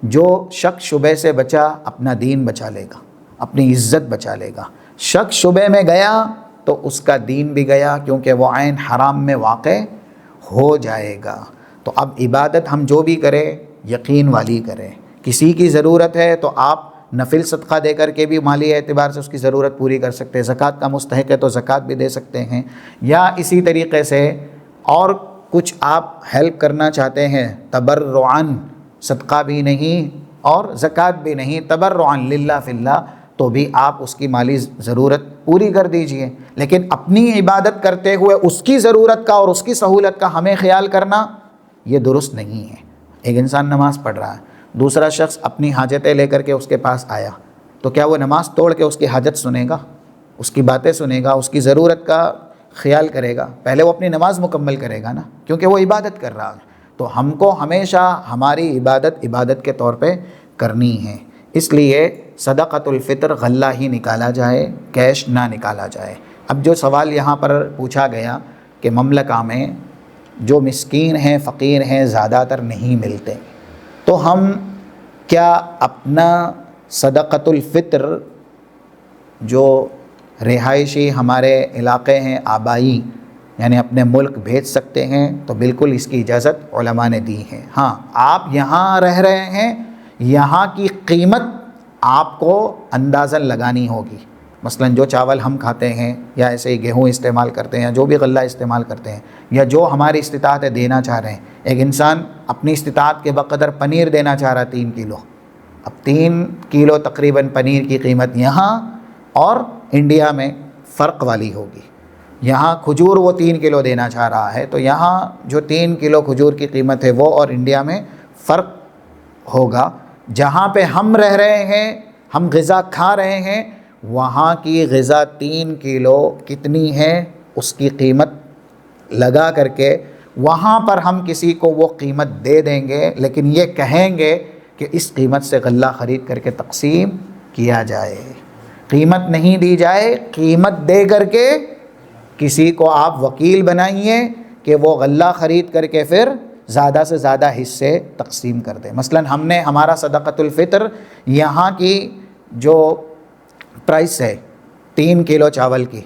جو شک شبہ سے بچا اپنا دین بچا لے گا، اپنی عزت بچا لے گا۔ شک شبہ میں گیا تو اس کا دین بھی گیا، کیونکہ وہ عین حرام میں واقع ہو جائے گا۔ تو اب عبادت ہم جو بھی کریں یقین والی کریں۔ کسی کی ضرورت ہے تو آپ نفل صدقہ دے کر کے بھی مالی اعتبار سے اس کی ضرورت پوری کر سکتے ہیں، زکوٰۃ کا مستحق ہے تو زکوٰۃ بھی دے سکتے ہیں، یا اسی طریقے سے اور کچھ آپ ہیلپ کرنا چاہتے ہیں تبرعاً، صدقہ بھی نہیں اور زکوٰۃ بھی نہیں، تبرعاً للہ فی اللہ، تو بھی آپ اس کی مالی ضرورت پوری کر دیجئے۔ لیکن اپنی عبادت کرتے ہوئے اس کی ضرورت کا اور اس کی سہولت کا ہمیں خیال کرنا یہ درست نہیں ہے۔ ایک انسان نماز پڑھ رہا ہے، دوسرا شخص اپنی حاجتیں لے کر کے اس کے پاس آیا، تو کیا وہ نماز توڑ کے اس کی حاجت سنے گا، اس کی باتیں سنے گا، اس کی ضرورت کا خیال کرے گا؟ پہلے وہ اپنی نماز مکمل کرے گا نا، کیونکہ وہ عبادت کر رہا ہے۔ تو ہم کو ہمیشہ ہماری عبادت کے طور پہ کرنی ہے، اس لیے صدقۃ الفطر غلہ ہی نکالا جائے، کیش نہ نکالا جائے۔ اب جو سوال یہاں پر پوچھا گیا کہ مملکہ میں جو مسکین ہیں، فقیر ہیں، زیادہ تر نہیں ملتے، تو ہم کیا اپنا صدقۃ الفطر جو رہائشی ہمارے علاقے ہیں آبائی، یعنی اپنے ملک بھیج سکتے ہیں؟ تو بالکل اس کی اجازت علماء نے دی ہے۔ ہاں، آپ یہاں رہ رہے ہیں، یہاں کی قیمت آپ کو اندازاً لگانی ہوگی۔ مثلا جو چاول ہم کھاتے ہیں، یا ایسے ہی گیہوں استعمال کرتے ہیں، یا جو بھی غلہ استعمال کرتے ہیں، یا جو ہماری استطاعت ہے دینا چاہ رہے ہیں، ایک انسان اپنی استطاعت کے بقدر پنیر دینا چاہ رہا ہے 3 کلو، اب 3 کلو تقریباً پنیر کی قیمت یہاں اور انڈیا میں فرق والی ہوگی۔ یہاں کھجور وہ 3 کلو دینا چاہ رہا ہے، تو یہاں جو 3 کلو کھجور کی قیمت ہے وہ اور انڈیا میں فرق ہوگا۔ جہاں پہ ہم رہ رہے ہیں، ہم غذا کھا رہے ہیں، وہاں کی غذا 3 کلو کتنی ہے اس کی قیمت لگا کر کے وہاں پر ہم کسی کو وہ قیمت دے دیں گے، لیکن یہ کہیں گے کہ اس قیمت سے غلہ خرید کر کے تقسیم کیا جائے۔ قیمت نہیں دی جائے، قیمت دے کر کے کسی کو آپ وکیل بنائیے کہ وہ غلہ خرید کر کے پھر زیادہ سے زیادہ حصے تقسیم کر دیں۔ مثلا ہم نے ہمارا صدقۃ الفطر یہاں کی جو پرائس ہے 3 کلو چاول کی،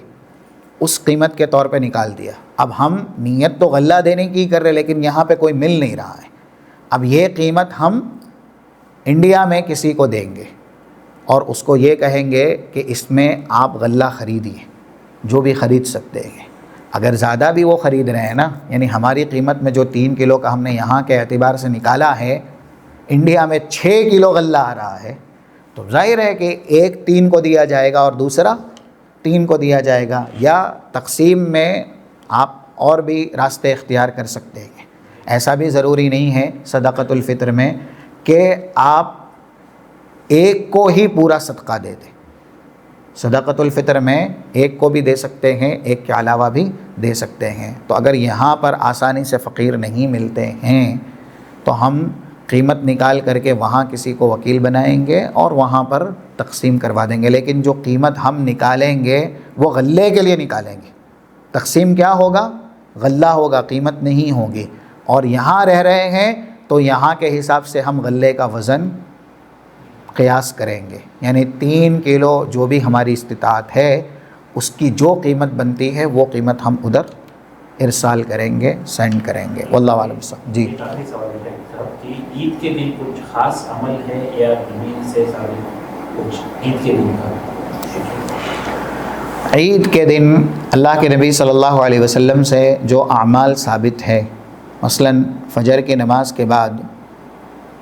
اس قیمت کے طور پہ نکال دیا۔ اب ہم نیت تو غلہ دینے کی کر رہے، لیکن یہاں پہ کوئی مل نہیں رہا ہے۔ اب یہ قیمت ہم انڈیا میں کسی کو دیں گے اور اس کو یہ کہیں گے کہ اس میں آپ غلہ خریدیے، جو بھی خرید سکتے ہیں۔ اگر زیادہ بھی وہ خرید رہے ہیں نا، یعنی ہماری قیمت میں جو 3 کلو کا ہم نے یہاں کے اعتبار سے نکالا ہے، انڈیا میں 6 کلو غلہ آ رہا ہے، تو ظاہر ہے کہ ایک 3 کو دیا جائے گا اور دوسرا 3 کو دیا جائے گا، یا تقسیم میں آپ اور بھی راستے اختیار کر سکتے ہیں۔ ایسا بھی ضروری نہیں ہے صدقۃ الفطر میں کہ آپ ایک کو ہی پورا صدقہ دے دیں۔ صدقۃ الفطر میں ایک کو بھی دے سکتے ہیں، ایک کے علاوہ بھی دے سکتے ہیں۔ تو اگر یہاں پر آسانی سے فقیر نہیں ملتے ہیں تو ہم قیمت نکال کر کے وہاں کسی کو وکیل بنائیں گے اور وہاں پر تقسیم کروا دیں گے، لیکن جو قیمت ہم نکالیں گے وہ غلے کے لیے نکالیں گے۔ تقسیم کیا ہوگا؟ غلہ ہوگا، قیمت نہیں ہوگی۔ اور یہاں رہ رہے ہیں تو یہاں کے حساب سے ہم غلے کا وزن قیاس کریں گے، یعنی 3 کلو جو بھی ہماری استطاعت ہے اس کی جو قیمت بنتی ہے وہ قیمت ہم ادھر ارسال کریں گے، سینڈ کریں گے۔ واللہ عالم صاحب۔ جی، ایک آخری سوال ہے صاحب کہ عید کے دن کچھ خاص عمل ہے یا زمین سے ثابت کچھ عید کے دن کا؟ عید کے دن اللہ کے نبی صلی اللہ علیہ وسلم سے جو اعمال ثابت ہے، مثلا فجر کی نماز کے بعد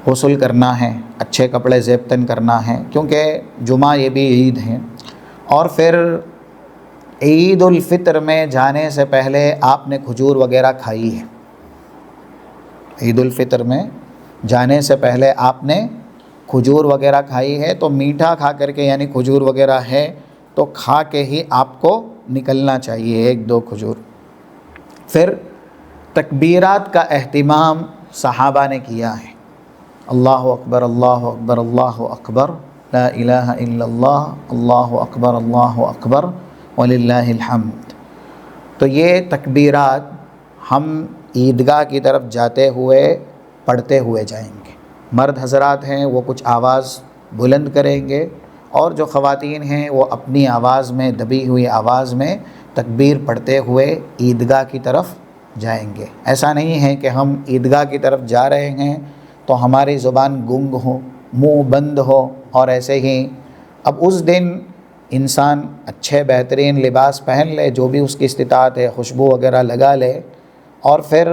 غسل کرنا ہے، اچھے کپڑے زیب تن کرنا ہے، کیونکہ جمعہ یہ بھی عید ہے، اور پھر عید الفطر میں جانے سے پہلے آپ نے کھجور وغیرہ کھائی ہے۔ عید الفطر میں جانے سے پہلے آپ نے کھجور وغیرہ کھائی ہے، تو میٹھا کھا کر کے، یعنی کھجور وغیرہ ہے تو کھا کے ہی آپ کو نکلنا چاہیے 1-2 کھجور۔ پھر تکبیرات کا اہتمام صحابہ نے کیا ہے، اللہ اکبر اللہ اکبر اللہ اکبر لا الہ الا اللہ اللہ اکبر وللہ الحمد۔ تو یہ تکبیرات ہم عیدگاہ کی طرف جاتے ہوئے پڑھتے ہوئے جائیں گے۔ مرد حضرات ہیں وہ کچھ آواز بلند کریں گے، اور جو خواتین ہیں وہ اپنی آواز میں، دبی ہوئی آواز میں تکبیر پڑھتے ہوئے عیدگاہ کی طرف جائیں گے۔ ایسا نہیں ہے کہ ہم عیدگاہ کی طرف جا رہے ہیں تو ہماری زبان گنگ ہو منہ بند ہو. اور ایسے ہی اب اس دن انسان اچھے بہترین لباس پہن لے، جو بھی اس کی استطاعت ہے، خوشبو وغیرہ لگا لے، اور پھر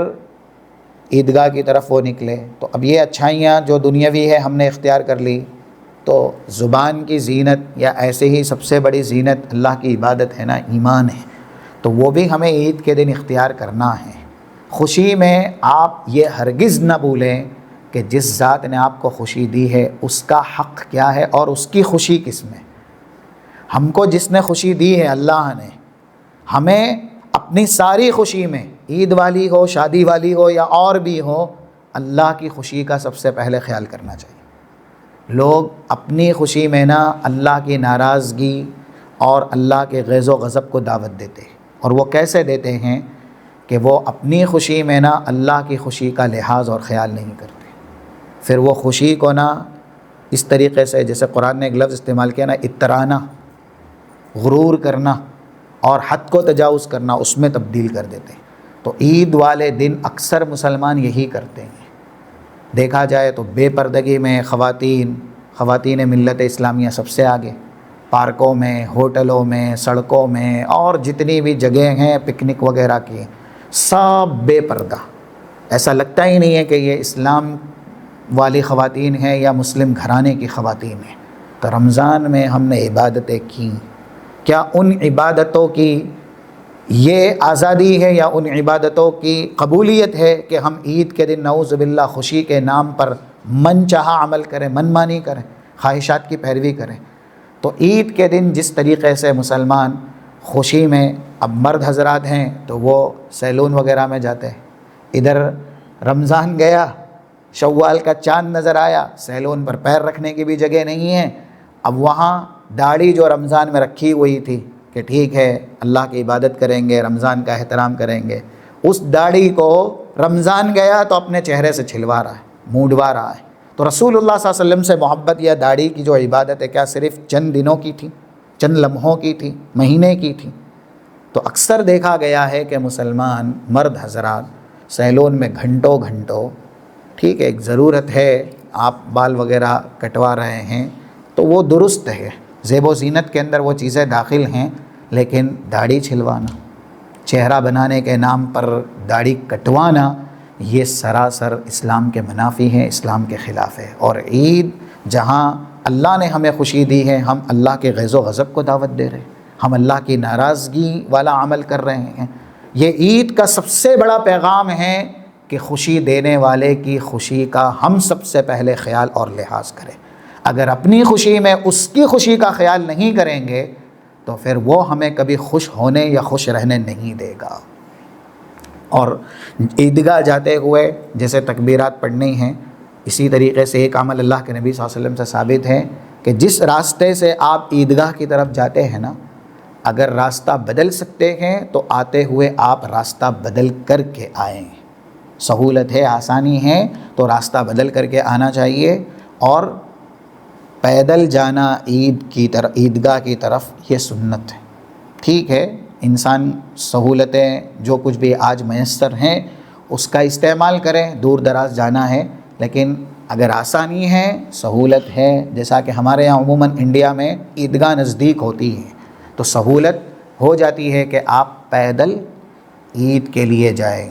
عیدگاہ کی طرف وہ نکلے. تو اب یہ اچھائیاں جو دنیاوی ہے ہم نے اختیار کر لی، تو زبان کی زینت یا ایسے ہی سب سے بڑی زینت اللہ کی عبادت ہے نا، ایمان ہے، تو وہ بھی ہمیں عید کے دن اختیار کرنا ہے. خوشی میں آپ یہ ہرگز نہ بھولیں کہ جس ذات نے آپ کو خوشی دی ہے اس کا حق کیا ہے اور اس کی خوشی کس میں. ہم کو جس نے خوشی دی ہے اللہ نے، ہمیں اپنی ساری خوشی میں، عید والی ہو، شادی والی ہو یا اور بھی ہو، اللہ کی خوشی کا سب سے پہلے خیال کرنا چاہیے. لوگ اپنی خوشی میں نا اللہ کی ناراضگی اور اللہ کے غیظ و غضب کو دعوت دیتے ہیں. اور وہ کیسے دیتے ہیں کہ وہ اپنی خوشی میں نا اللہ کی خوشی کا لحاظ اور خیال نہیں کرتے. پھر وہ خوشی کو نا اس طریقے سے، جیسے قرآن نے ایک لفظ استعمال کیا نا، اترانا، غرور کرنا اور حد کو تجاوز کرنا، اس میں تبدیل کر دیتے ہیں. تو عید والے دن اکثر مسلمان یہی کرتے ہیں. دیکھا جائے تو بے پردگی میں خواتین ملت اسلامیہ سب سے آگے، پارکوں میں، ہوٹلوں میں، سڑکوں میں اور جتنی بھی جگہیں ہیں پکنک وغیرہ کی، سب بے پردہ. ایسا لگتا ہی نہیں ہے کہ یہ اسلام والی خواتین ہیں یا مسلم گھرانے کی خواتین ہیں. تو رمضان میں ہم نے عبادتیں کیں، کیا ان عبادتوں کی یہ آزادی ہے یا ان عبادتوں کی قبولیت ہے کہ ہم عید کے دن نعوذ باللہ خوشی کے نام پر من چاہا عمل کریں، من مانی کریں، خواہشات کی پیروی کریں؟ تو عید کے دن جس طریقے سے مسلمان خوشی میں، اب مرد حضرات ہیں تو وہ سیلون وغیرہ میں جاتے ہیں، ادھر رمضان گیا، شوال کا چاند نظر آیا، سیلون پر پیر رکھنے کی بھی جگہ نہیں ہے. اب وہاں داڑھی جو رمضان میں رکھی ہوئی تھی کہ ٹھیک ہے اللہ کی عبادت کریں گے، رمضان کا احترام کریں گے، اس داڑھی کو رمضان گیا تو اپنے چہرے سے چھلوا رہا ہے، مونڈوا رہا ہے. تو رسول اللہ صلی اللہ علیہ وسلم سے محبت یا داڑھی کی جو عبادت ہے، کیا صرف چند دنوں کی تھی، چند لمحوں کی تھی، مہینے کی تھی؟ تو اکثر دیکھا گیا ہے کہ مسلمان مرد حضرات سیلون میں گھنٹوں، ٹھیک ہے ایک ضرورت ہے، آپ بال وغیرہ کٹوا رہے ہیں تو وہ درست ہے، زیب و زینت کے اندر وہ چیزیں داخل ہیں، لیکن داڑھی چھلوانا، چہرہ بنانے کے نام پر داڑھی کٹوانا، یہ سراسر اسلام کے منافی ہیں، اسلام کے خلاف ہے. اور عید جہاں اللہ نے ہمیں خوشی دی ہے، ہم اللہ کے غیظ و غضب کو دعوت دے رہے ہیں، ہم اللہ کی ناراضگی والا عمل کر رہے ہیں. یہ عید کا سب سے بڑا پیغام ہے کہ خوشی دینے والے کی خوشی کا ہم سب سے پہلے خیال اور لحاظ کریں. اگر اپنی خوشی میں اس کی خوشی کا خیال نہیں کریں گے تو پھر وہ ہمیں کبھی خوش ہونے یا خوش رہنے نہیں دے گا. اور عیدگاہ جاتے ہوئے جیسے تکبیرات پڑھنی ہیں، اسی طریقے سے ایک عمل اللہ کے نبی صلی اللہ علیہ وسلم سے ثابت ہے کہ جس راستے سے آپ عیدگاہ کی طرف جاتے ہیں نا، اگر راستہ بدل سکتے ہیں تو آتے ہوئے آپ راستہ بدل کر کے آئیں. سہولت ہے، آسانی ہے تو راستہ بدل کر کے آنا چاہیے. اور پیدل جانا عیدگاہ کی طرف یہ سنت ہے. ٹھیک ہے انسان سہولتیں جو کچھ بھی آج میسر ہیں اس کا استعمال کریں، دور دراز جانا ہے، لیکن اگر آسانی ہے، سہولت ہے، جیسا کہ ہمارے یہاں عموماً انڈیا میں عیدگاہ نزدیک ہوتی ہے تو سہولت ہو جاتی ہے کہ آپ پیدل عید کے لیے جائیں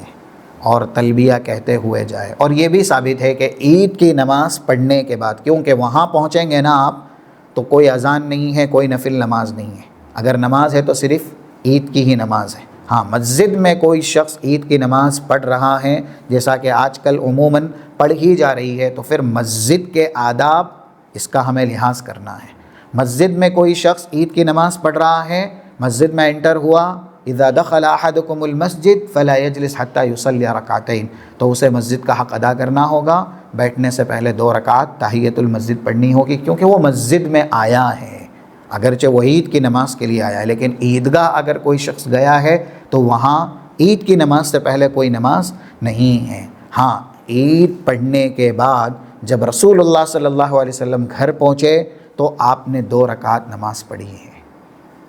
اور تلبیہ کہتے ہوئے جائیں. اور یہ بھی ثابت ہے کہ عید کی نماز پڑھنے کے بعد، کیونکہ وہاں پہنچیں گے نا آپ تو کوئی اذان نہیں ہے، کوئی نفل نماز نہیں ہے، اگر نماز ہے تو صرف عید کی ہی نماز ہے. ہاں مسجد میں کوئی شخص عید کی نماز پڑھ رہا ہے، جیسا کہ آج کل عموماً پڑھ ہی جا رہی ہے، تو پھر مسجد کے آداب اس کا ہمیں لحاظ کرنا ہے. مسجد میں کوئی شخص عید کی نماز پڑھ رہا ہے، مسجد میں انٹر ہوا، اذا دخل احدکم المسجد فلا یجلس حتی یصلی رکعتین، تو اسے مسجد کا حق ادا کرنا ہوگا، بیٹھنے سے پہلے 2 رکعت تحیۃ المسجد پڑھنی ہوگی، کیونکہ وہ مسجد میں آیا ہے، اگرچہ وہ عید کی نماز کے لیے آیا ہے. لیکن عیدگاہ اگر کوئی شخص گیا ہے تو وہاں عید کی نماز سے پہلے کوئی نماز نہیں ہے. ہاں عید پڑھنے کے بعد جب رسول اللہ صلی اللہ علیہ وسلم گھر پہنچے تو آپ نے 2 رکعت نماز پڑھی ہے،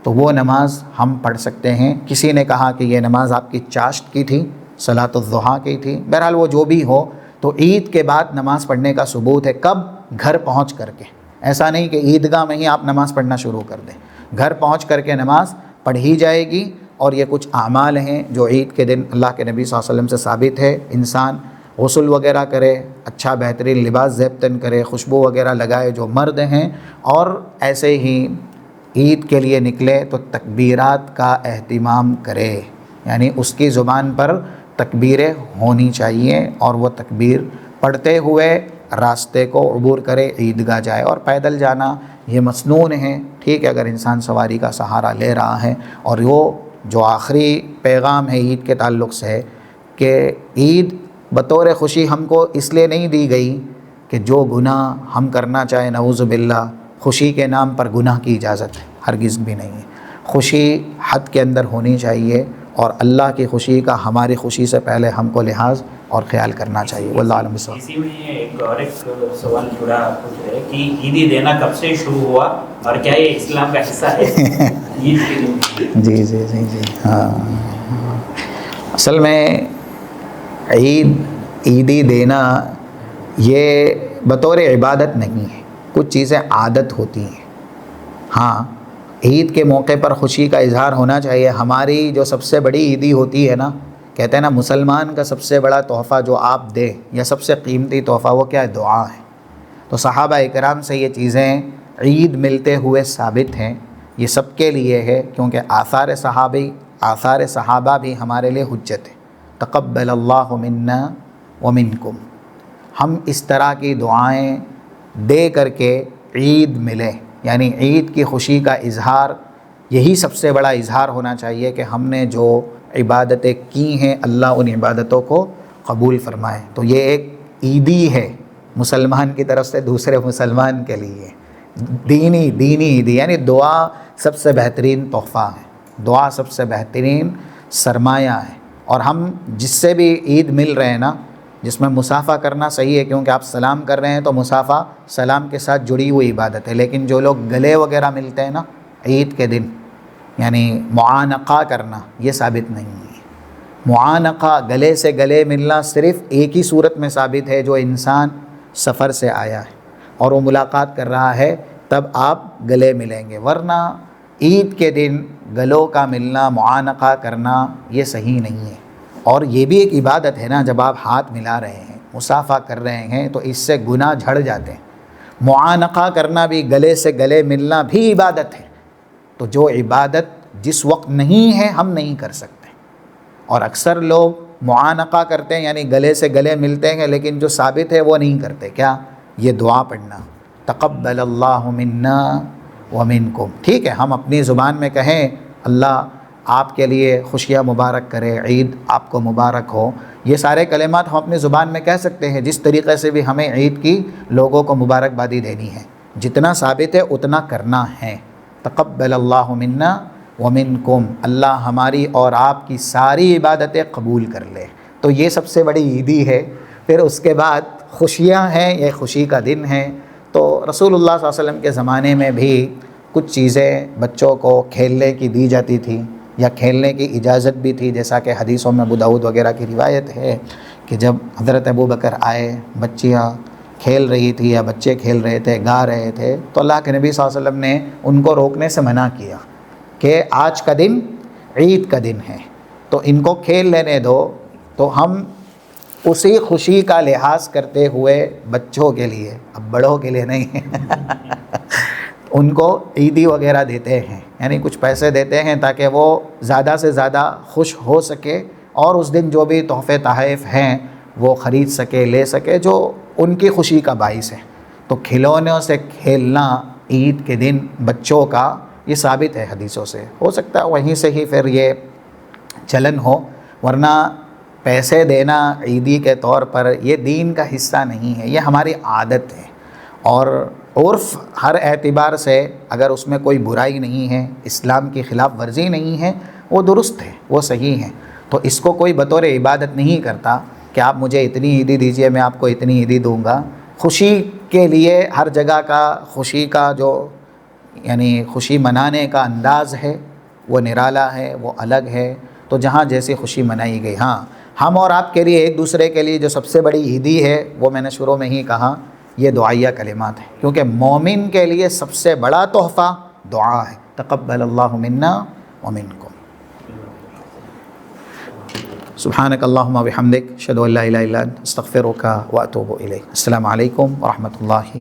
تو وہ نماز ہم پڑھ سکتے ہیں. کسی نے کہا کہ یہ نماز آپ کی چاشت کی تھی، صلاۃ الضحیٰ کی تھی، بہرحال وہ جو بھی ہو، تو عید کے بعد نماز پڑھنے کا ثبوت ہے. کب؟ گھر پہنچ کر کے، ایسا نہیں کہ عیدگاہ میں ہی آپ نماز پڑھنا شروع کر دیں، گھر پہنچ کر کے نماز پڑھی جائے گی۔ اور یہ کچھ اعمال ہیں جو عید کے دن اللہ کے نبی صلی اللہ علیہ وسلم سے ثابت ہے، انسان غسل وغیرہ کرے، اچھا بہترین لباس زیب تن کرے، خوشبو وغیرہ لگائے جو مرد ہیں، اور ایسے ہی عید کے لیے نکلے تو تکبیرات کا اہتمام کرے، یعنی اس کی زبان پر تکبیریں ہونی چاہیے، اور وہ تکبیر پڑھتے ہوئے راستے کو عبور کرے، عیدگاہ جائے۔ اور پیدل جانا یہ مسنون ہے، ٹھیک ہے، اگر انسان سواری کا سہارا لے رہا ہے۔ اور وہ جو آخری پیغام ہے عید کے تعلق سے کہ عید بطور خوشی ہم کو اس لیے نہیں دی گئی کہ جو گناہ ہم کرنا چاہیں نعوذ باللہ، خوشی کے نام پر گناہ کی اجازت ہے، ہرگز بھی نہیں ہے۔ خوشی حد کے اندر ہونی چاہیے، اور اللہ کی خوشی کا ہماری خوشی سے پہلے ہم کو لحاظ اور خیال کرنا چاہیے۔ واللہ اعلم بالصواب۔ اسی میں ایک سوال جڑا کچھ ہے کہ عیدی دینا کب سے شروع ہوا اور کیا یہ اسلام کا حصہ ہے؟ عید کے دن جی جی جی جی ہاں، اصل میں عیدی دینا یہ بطور عبادت نہیں ہے، کچھ چیزیں عادت ہوتی ہیں۔ ہاں، عید کے موقع پر خوشی کا اظہار ہونا چاہیے۔ ہماری جو سب سے بڑی عیدی ہوتی ہے نا، کہتے ہیں نا مسلمان کا سب سے بڑا تحفہ جو آپ دیں یا سب سے قیمتی تحفہ وہ کیا ہے؟ دعا ہے۔ تو صحابہ اکرام سے یہ چیزیں عید ملتے ہوئے ثابت ہیں، یہ سب کے لیے ہے، کیونکہ آثار صحابہ بھی ہمارے لیے حجت ہے۔ تقبل اللہ منا ومنکم، ہم اس طرح کی دعائیں دے کر کے عید ملے، یعنی عید کی خوشی کا اظہار، یہی سب سے بڑا اظہار ہونا چاہیے کہ ہم نے جو عبادتیں کی ہیں اللہ ان عبادتوں کو قبول فرمائے۔ تو یہ ایک عیدی ہے مسلمان کی طرف سے دوسرے مسلمان کے لیے، دینی عیدی، یعنی دعا سب سے بہترین تحفہ ہے، دعا سب سے بہترین سرمایہ ہے۔ اور ہم جس سے بھی عید مل رہے ہیں نا، جس میں مصافحہ کرنا صحیح ہے، کیونکہ آپ سلام کر رہے ہیں تو مصافحہ سلام کے ساتھ جڑی ہوئی عبادت ہے، لیکن جو لوگ گلے وغیرہ ملتے ہیں نا عید کے دن، یعنی معانقہ کرنا، یہ ثابت نہیں ہے۔ معانقہ، گلے سے گلے ملنا، صرف ایک ہی صورت میں ثابت ہے، جو انسان سفر سے آیا ہے اور وہ ملاقات کر رہا ہے تب آپ گلے ملیں گے، ورنہ عید کے دن گلوں کا ملنا، معانقہ کرنا یہ صحیح نہیں ہے۔ اور یہ بھی ایک عبادت ہے نا، جب آپ ہاتھ ملا رہے ہیں، مصافحہ کر رہے ہیں تو اس سے گناہ جھڑ جاتے ہیں۔ معانقہ کرنا بھی، گلے سے گلے ملنا بھی عبادت ہے۔ تو جو عبادت جس وقت نہیں ہے ہم نہیں کر سکتے، اور اکثر لوگ معانقہ کرتے ہیں یعنی گلے سے گلے ملتے ہیں، لیکن جو ثابت ہے وہ نہیں کرتے۔ کیا؟ یہ دعا پڑھنا، تقبل اللہ منا ومنکم، ٹھیک ہے، ہم اپنی زبان میں کہیں اللہ آپ کے لیے خوشیاں مبارک کرے، عید آپ کو مبارک ہو، یہ سارے کلمات ہم اپنی زبان میں کہہ سکتے ہیں۔ جس طریقے سے بھی ہمیں عید کی لوگوں کو مبارکبادی دینی ہے، جتنا ثابت ہے اتنا کرنا ہے۔ تقبل اللہ منا ومنکم، اللہ ہماری اور آپ کی ساری عبادتیں قبول کر لے۔ تو یہ سب سے بڑی عیدی ہے۔ پھر اس کے بعد خوشیاں ہیں، یہ خوشی کا دن ہے۔ تو رسول اللہ صلی اللہ علیہ وسلم کے زمانے میں بھی کچھ چیزیں بچوں کو کھیلنے کی دی جاتی تھی، یا کھیلنے کی اجازت بھی تھی، جیسا کہ حدیثوں میں ابو داؤد وغیرہ کی روایت ہے کہ جب حضرت ابو بکر آئے، بچیاں کھیل رہی تھی یا بچے کھیل رہے تھے، گا رہے تھے، تو اللہ کے نبی صلی اللہ علیہ وسلم نے ان کو روکنے سے منع کیا کہ آج کا دن عید کا دن ہے تو ان کو کھیل لینے دو۔ تو ہم اسی خوشی کا لحاظ کرتے ہوئے بچوں کے لیے، اب بڑوں کے لیے نہیں ان کو عیدی وغیرہ دیتے ہیں، یعنی کچھ پیسے دیتے ہیں تاکہ وہ زیادہ سے زیادہ خوش ہو سکے، اور اس دن جو بھی تحفے تحائف ہیں وہ خرید سکے، لے سکے، جو ان کی خوشی کا باعث ہے۔ تو کھلونوں سے کھیلنا عید کے دن بچوں کا یہ ثابت ہے حدیثوں سے، ہو سکتا ہے وہیں سے ہی پھر یہ چلن ہو، ورنہ پیسے دینا عیدی کے طور پر یہ دین کا حصہ نہیں ہے، یہ ہماری عادت ہے۔ اور عرف ہر اعتبار سے اگر اس میں کوئی برائی نہیں ہے، اسلام کی خلاف ورزی نہیں ہے، وہ درست ہے، وہ صحیح ہے۔ تو اس کو کوئی بطور عبادت نہیں کرتا کہ آپ مجھے اتنی عیدی دیجئے، میں آپ کو اتنی عیدی دوں گا۔ خوشی کے لیے ہر جگہ کا خوشی کا جو یعنی خوشی منانے کا انداز ہے وہ نرالا ہے، وہ الگ ہے، تو جہاں جیسی خوشی منائی گئی۔ ہاں، ہم اور آپ کے لیے، ایک دوسرے کے لیے جو سب سے بڑی عیدی ہے وہ میں نے شروع میں ہی کہا، یہ دعائیہ کلمات ہیں، کیونکہ مومن کے لیے سب سے بڑا تحفہ دعا ہے. تقبل اللہ منا ومنکم. سبحانک اللہم و بحمدک، اشہد ان لا الہ الا انت، استغفرک و اتوب الیک. السلام علیکم ورحمۃ اللہ.